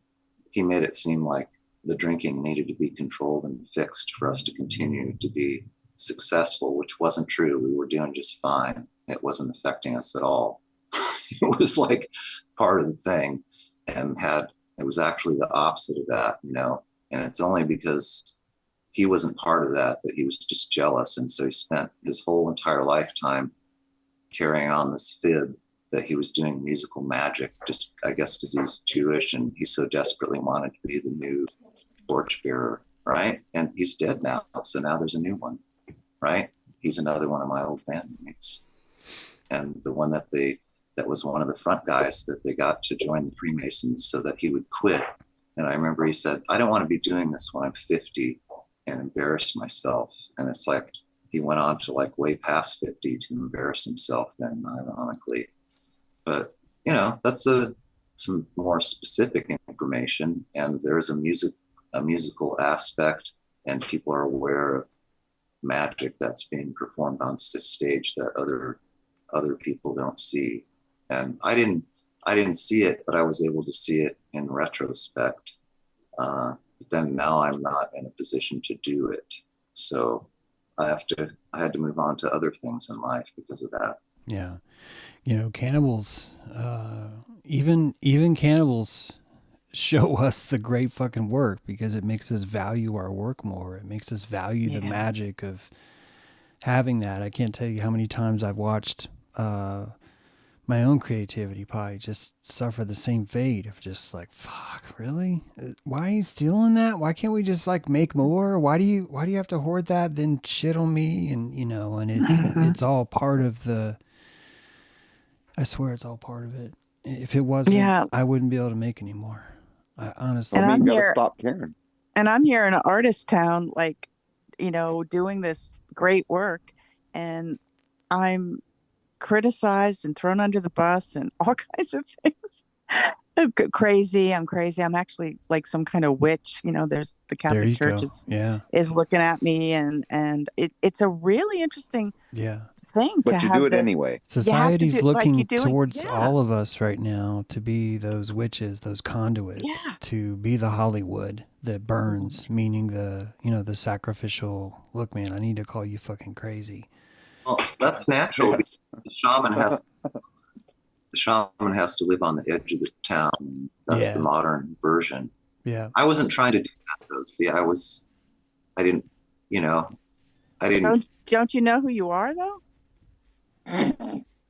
he made it seem like the drinking needed to be controlled and fixed for us to continue to be successful, which wasn't true. We were doing just fine. It wasn't affecting us at all. It was part of the thing, and it was actually the opposite of that, and it's only because he wasn't part of that he was just jealous. And so he spent his whole entire lifetime carrying on this fib that he was doing musical magic, just, I guess, because he's Jewish and he so desperately wanted to be the new torchbearer, right? And he's dead now, so now there's a new one, right? He's another one of my old bandmates, and the one that was one of the front guys that they got to join the Freemasons so that he would quit And I remember he said, I don't want to be doing this when I'm 50 and embarrass myself. And it's like, he went on to like way past 50 to embarrass himself then, ironically. But, you know, that's some more specific information. And there's a musical aspect, and people are aware of magic that's being performed on stage that other people don't see. And I didn't see it, but I was able to see it in retrospect. But then now I'm not in a position to do it. So I had to move on to other things in life because of that. Yeah. You know, cannibals, even cannibals show us the great fucking work because it makes us value our work more. It makes us value the magic of having that. I can't tell you how many times I've watched my own creativity probably just suffer the same fate of just like, fuck, really? Why are you stealing that? Why can't we just like make more? Why do you have to hoard that, then shit on me? And you know, and it's all part of the, I swear it's all part of it. If it wasn't, I wouldn't be able to make any more. I honestly. I mean, you gotta stop caring. And I'm here in an artist town, like, you know, doing this great work, and I'm criticized and thrown under the bus and all kinds of things. I'm crazy. I'm actually like some kind of witch. You know, there's the Catholic Church is looking at me, and it's a really interesting thing. But you do it anyway. Society's looking towards all of us right now to be those witches, those conduits, to be the Hollywood that burns, meaning the sacrificial, look, man, I need to call you fucking crazy. Well, that's natural. The shaman has to live on the edge of the town. That's the modern version. Yeah. I wasn't trying to do that though. See, I didn't. Don't you know who you are though?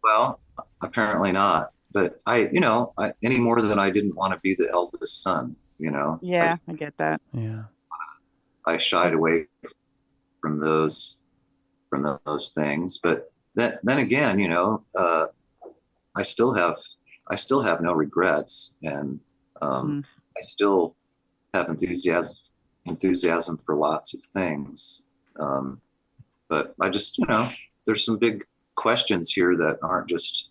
Well, apparently not. But any more than I didn't want to be the eldest son, you know? Yeah, I get that. Yeah. I shied away from those things. But then again, you know, I still have no regrets, and I still have enthusiasm for lots of things. But I just, you know, there's some big questions here that aren't just,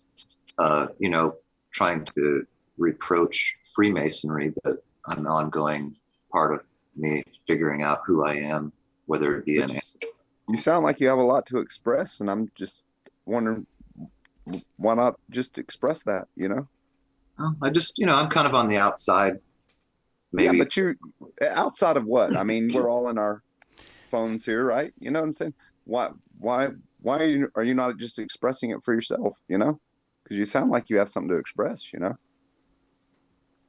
trying to reproach Freemasonry, but an ongoing part of me figuring out who I am, whether it be You sound like you have a lot to express, and I'm just wondering why not just express that, you know? I'm kind of on the outside. Maybe. Yeah, but you're outside of what? I mean, we're all in our phones here, right? You know what I'm saying? Why are you not just expressing it for yourself, you know? Because you sound like you have something to express, you know?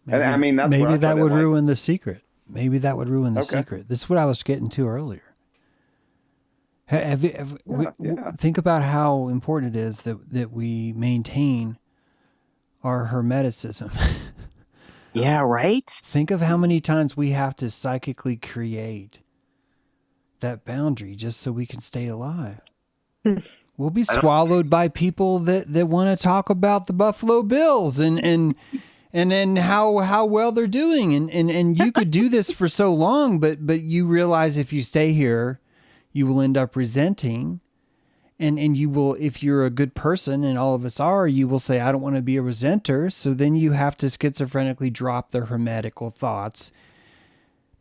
Maybe, I mean, that's maybe that would ruin the secret. Maybe that would ruin the secret. This is what I was getting to earlier. Think about how important it is that we maintain our hermeticism. Yeah, right? Think of how many times we have to psychically create that boundary just so we can stay alive. We'll be swallowed by people that want to talk about the Buffalo Bills and then how well they're doing. And you could do this for so long, but you realize if you stay here, you will end up resenting. And you will, if you're a good person, and all of us are, you will say, I don't want to be a resenter. So then you have to schizophrenically drop the hermetical thoughts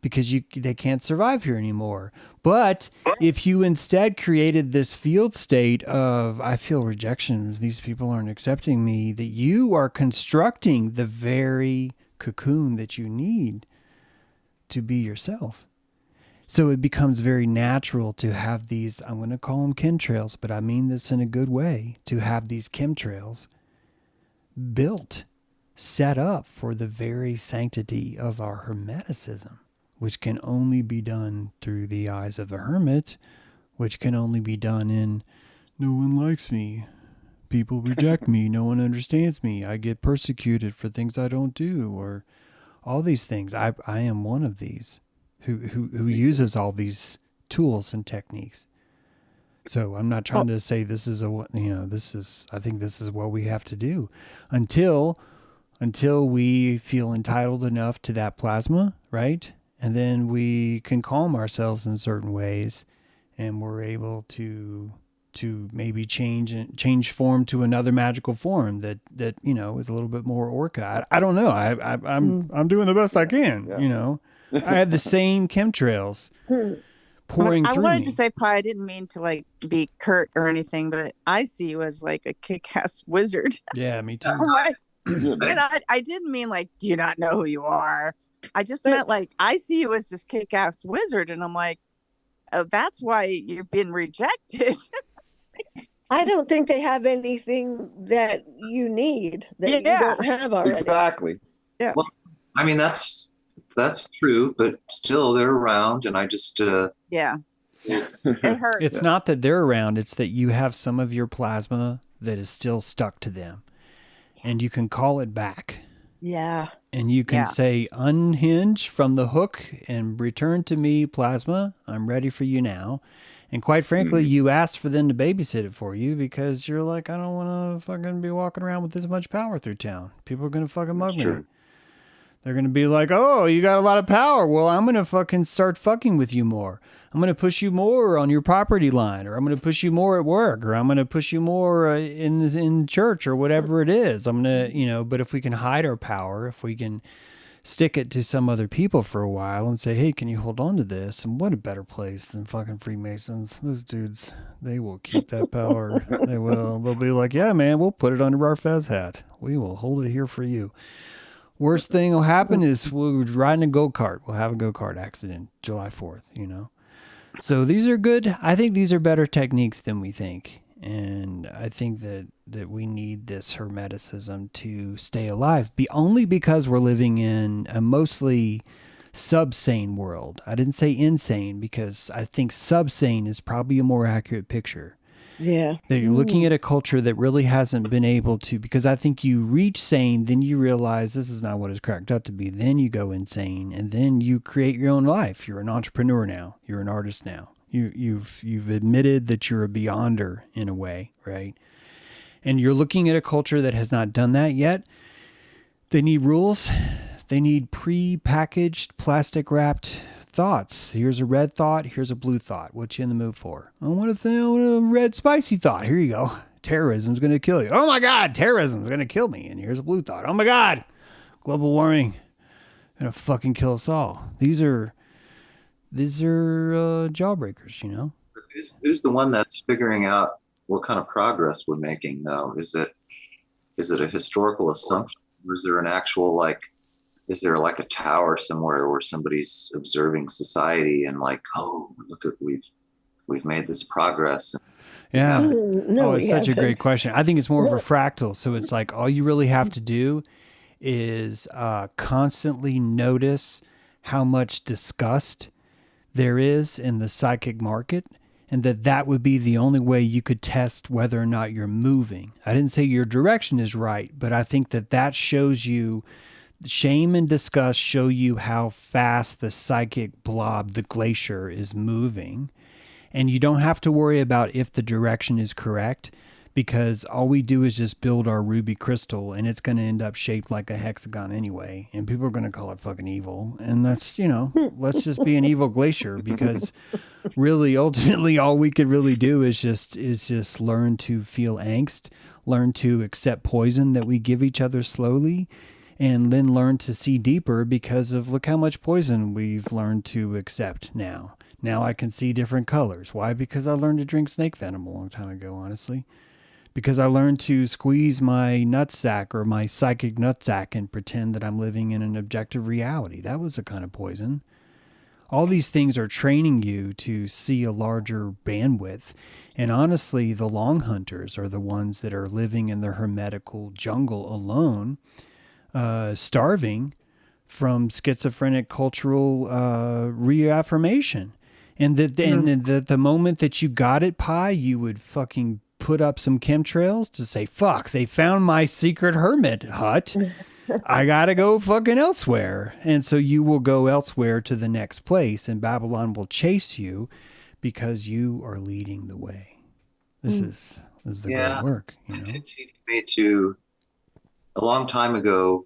because they can't survive here anymore. But if you instead created this field state of, I feel rejection, these people aren't accepting me, that you are constructing the very cocoon that you need to be yourself. So it becomes very natural to have these, I'm going to call them chemtrails, but I mean this in a good way, to have these chemtrails built, set up for the very sanctity of our hermeticism, which can only be done through the eyes of a hermit, which can only be done in, no one likes me, people reject me, no one understands me, I get persecuted for things I don't do, or all these things. I am one of these who uses all these tools and techniques. So I'm not trying to say this is I think this is what we have to do until until we feel entitled enough to that plasma, right? And then we can calm ourselves in certain ways, and we're able to maybe change form to another magical form that you know is a little bit more orca. I don't know. I'm doing the best I can. Yeah. You know, I have the same chemtrails pouring I through wanted me. to say, Pi, I didn't mean to like be curt or anything, but I see you as like a kick-ass wizard. Yeah, me too. Like, Yeah, and I didn't mean like, do you not know who you are? I just meant like, I see you as this kick-ass wizard, and I'm like, oh, that's why you've been rejected. I don't think they have anything that you need that you Yeah. don't have already. exactly. Well, I mean, that's true, but still they're around, and I just Yeah. It hurts. It's not that they're around, it's that you have some of your plasma that is still stuck to them, and you can call it back. Yeah. And you can Yeah. say, unhinge from the hook and return to me, plasma. I'm ready for you now. And quite frankly, you asked for them to babysit it for you because you're like, I don't want to fucking be walking around with this much power through town. People are going to fucking mug me. True. They're going to be like, oh, you got a lot of power. Well, I'm going to fucking start fucking with you more. I'm going to push you more on your property line, or I'm going to push you more at work, or I'm going to push you more in church, or whatever it is. I'm going to, you know, but if we can hide our power, if we can stick it to some other people for a while and say, hey, can you hold on to this? And what a better place than fucking Freemasons. Those dudes, they will keep that power. They will. They'll be like, yeah, man, we'll put it under our fez hat. We will hold it here for you. Worst thing will happen is we'll ride in a go-kart. We'll have a go-kart accident July 4th, you know? So these are good. I think these are better techniques than we think. And I think that we need this hermeticism to stay alive, only because we're living in a mostly subsane world. I didn't say insane because I think subsane is probably a more accurate picture. Yeah. That you're looking at a culture that really hasn't been able to, because I think you reach sane, then you realize this is not what it's cracked up to be. Then you go insane, and then you create your own life. You're an entrepreneur now. You're an artist now. You've admitted that you're a beyonder in a way, right? And you're looking at a culture that has not done that yet. They need rules. They need pre-packaged, plastic-wrapped thoughts. Here's a red thought. Here's a blue thought. What you in the mood for? I want a red spicy thought. Here you go. Terrorism's going to kill you. Oh my God, terrorism's going to kill me. And here's a blue thought. Oh my God, global warming going to fucking kill us all. These are jawbreakers, you know? who's the one that's figuring out what kind of progress we're making, though? Is it a historical assumption, or is there an actual, like, is there like a tower somewhere where somebody's observing society and like, oh, look at we've made this progress? Yeah. No, it's such a great question. I think it's more of a fractal. So it's like all you really have to do is constantly notice how much disgust there is in the psychic market, and that would be the only way you could test whether or not you're moving. I didn't say your direction is right, but I think that shows you. Shame and disgust show you how fast the psychic blob, the glacier, is moving. And you don't have to worry about if the direction is correct, because all we do is just build our ruby crystal, and it's going to end up shaped like a hexagon anyway. And people are going to call it fucking evil. And that's, let's just be an evil glacier, because really, ultimately, all we could really do is just learn to feel angst, learn to accept poison that we give each other slowly, and then learn to see deeper because of look how much poison we've learned to accept now. Now I can see different colors. Why? Because I learned to drink snake venom a long time ago, honestly. Because I learned to squeeze my nutsack or my psychic nutsack and pretend that I'm living in an objective reality. That was a kind of poison. All these things are training you to see a larger bandwidth. And honestly, the long hunters are the ones that are living in their hermetical jungle alone, starving from schizophrenic cultural reaffirmation. And that the moment that you got it, Pi, you would fucking put up some chemtrails to say, fuck, they found my secret hermit hut. I gotta go fucking elsewhere. And so you will go elsewhere to the next place, and Babylon will chase you because you are leading the way. This is the great work. It seemed to me a long time ago,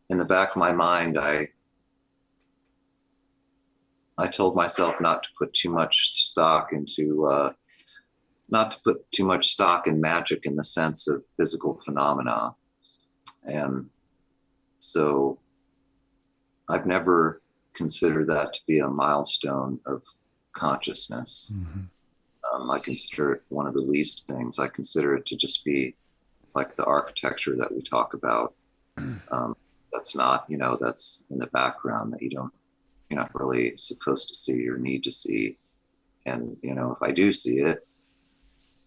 in the back of my mind, I told myself not to put too much stock into, not to put too much stock in magic in the sense of physical phenomena. And so I've never considered that to be a milestone of consciousness. I consider it one of the least things. I consider it to just be like the architecture that we talk about. That's not, that's in the background that you're not really supposed to see or need to see. And, if I do see it,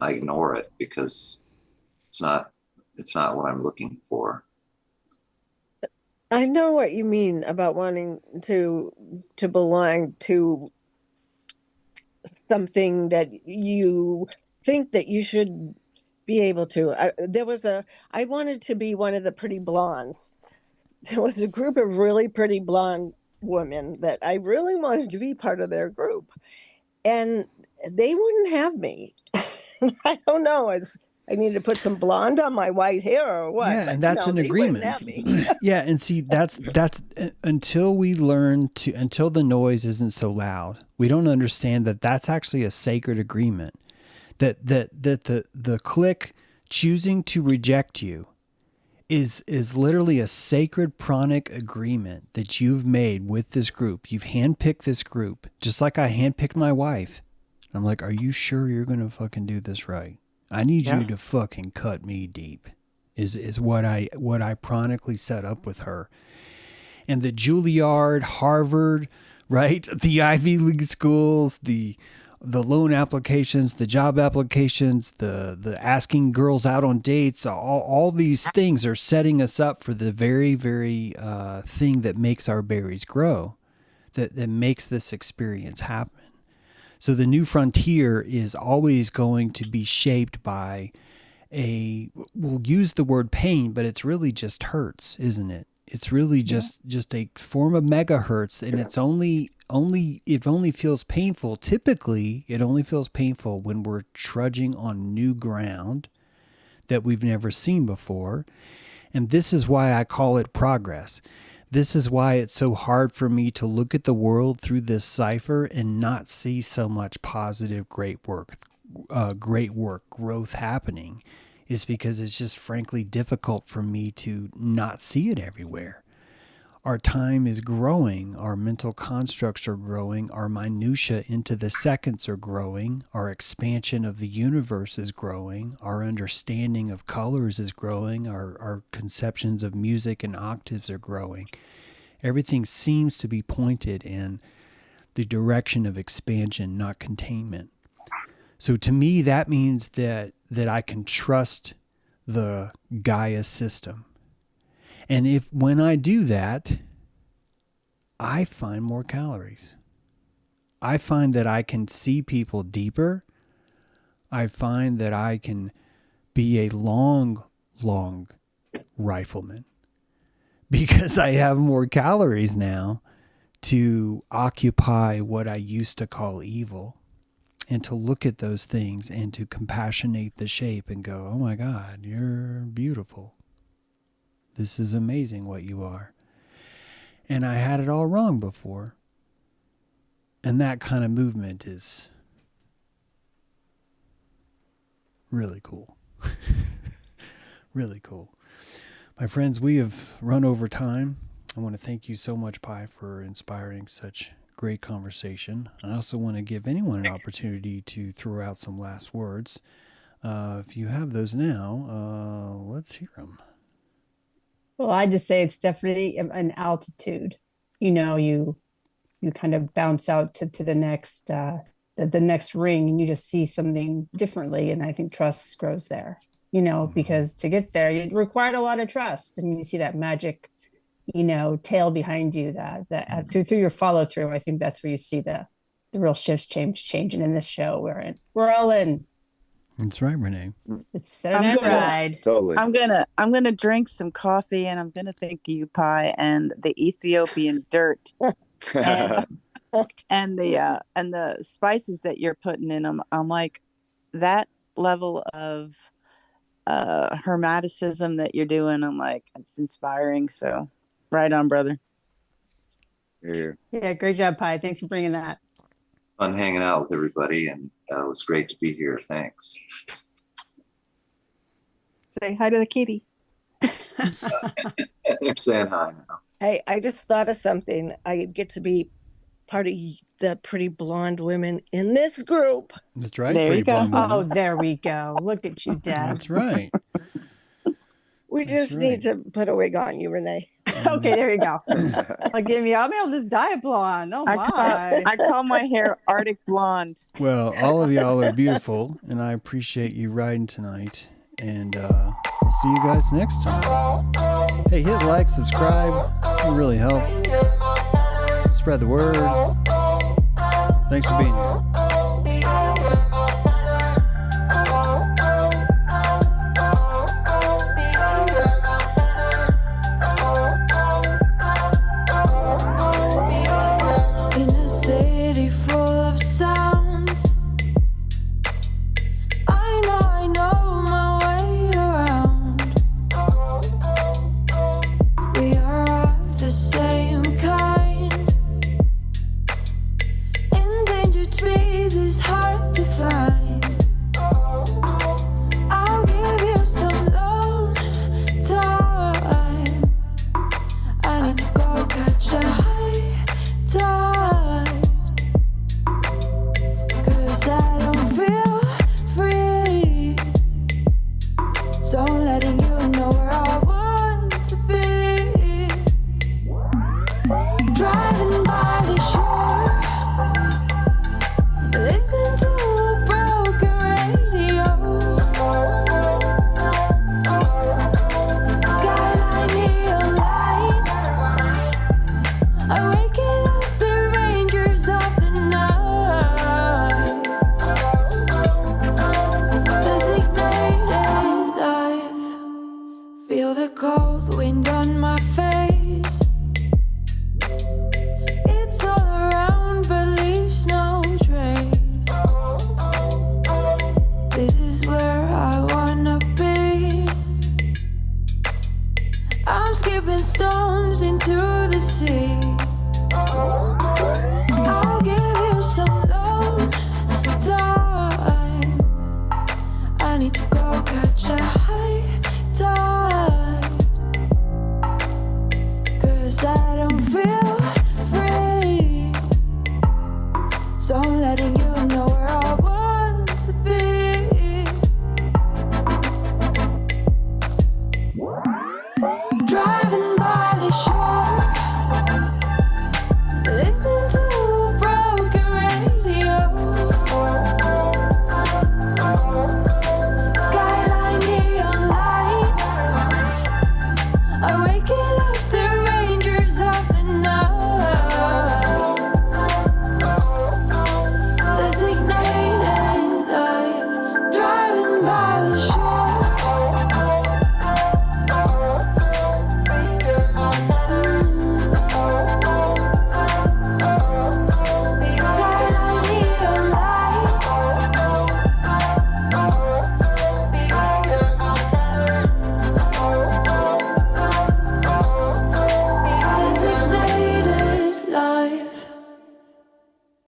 I ignore it because it's not what I'm looking for. I know what you mean about wanting to belong to something that you think that you should be able to. I wanted to be one of the pretty blondes. There was a group of really pretty blonde women that I really wanted to be part of their group, and they wouldn't have me. I don't know. I need to put some blonde on my white hair or what? Yeah, and that's an they wouldn't agreement. have me. Yeah, and see, that's until the noise isn't so loud, we don't understand that that's actually a sacred agreement. That the clique choosing to reject you is literally a sacred pranic agreement that you've made with this group. You've handpicked this group, just like I handpicked my wife. I'm like, are you sure you're gonna fucking do this right? I need you to fucking cut me deep. Is what I pronically set up with her. And the Juilliard, Harvard, right? The Ivy League schools, the loan applications, the job applications, the asking girls out on dates, all these things are setting us up for the very, very thing that makes our berries grow, that makes this experience happen. So the new frontier is always going to be shaped by we'll use the word pain, but it's really just hertz, isn't it? It's really just a form of megahertz, and it only feels painful. Typically, it only feels painful when we're trudging on new ground that we've never seen before. And this is why I call it progress. This is why it's so hard for me to look at the world through this cipher and not see so much positive, great work, growth happening, is because it's just frankly difficult for me to not see it everywhere. Our time is growing, our mental constructs are growing, our minutia into the seconds are growing, our expansion of the universe is growing, our understanding of colors is growing, our conceptions of music and octaves are growing. Everything seems to be pointed in the direction of expansion, not containment. So to me, that means that I can trust the Gaia system. And when I do that, I find more calories. I find that I can see people deeper. I find that I can be a long rifleman because I have more calories now to occupy what I used to call evil, and to look at those things and to compassionate the shape and go, oh my God, you're beautiful. This is amazing what you are. And I had it all wrong before. And that kind of movement is really cool. Really cool. My friends, we have run over time. I want to thank you so much, Pi, for inspiring such great conversation. I also want to give anyone an opportunity to throw out some last words. If you have those now, let's hear them. Well, I just say it's definitely an altitude. You kind of bounce out to the next the next ring, and you just see something differently. And I think trust grows there. Because to get there, it required a lot of trust, and you see that magic, tail behind you. That through your follow through, I think that's where you see the real shifts changing in this show. We're all in. That's right, Renee. It's Saturday Night Ride. Totally. I'm gonna drink some coffee, and I'm gonna thank you, Pi, and the Ethiopian dirt, and the spices that you're putting in them. I'm like, that level of hermeticism that you're doing. I'm like, it's inspiring. So Right on, brother. Here. Yeah, great job, Pi. Thanks for bringing that. Fun hanging out with everybody, and it was great to be here. Thanks. Say hi to the kitty. They're saying hi now. Hey, I just thought of something. I get to be part of the pretty blonde women in this group. That's right. There pretty you go. blonde Oh, woman. there we go. Look at you, Deb. That's right. We That's just need to put a wig on you, Renee. Okay, there you go. I'll be on this diet blonde. Oh my. I call my hair Arctic blonde. Well, all of y'all are beautiful, and I appreciate you riding tonight. And we'll see you guys next time. Hey, hit like, subscribe. It really help. Spread the word. Thanks for being here. In a city full of sounds, I know my way around. We are of the same kind, endangered species.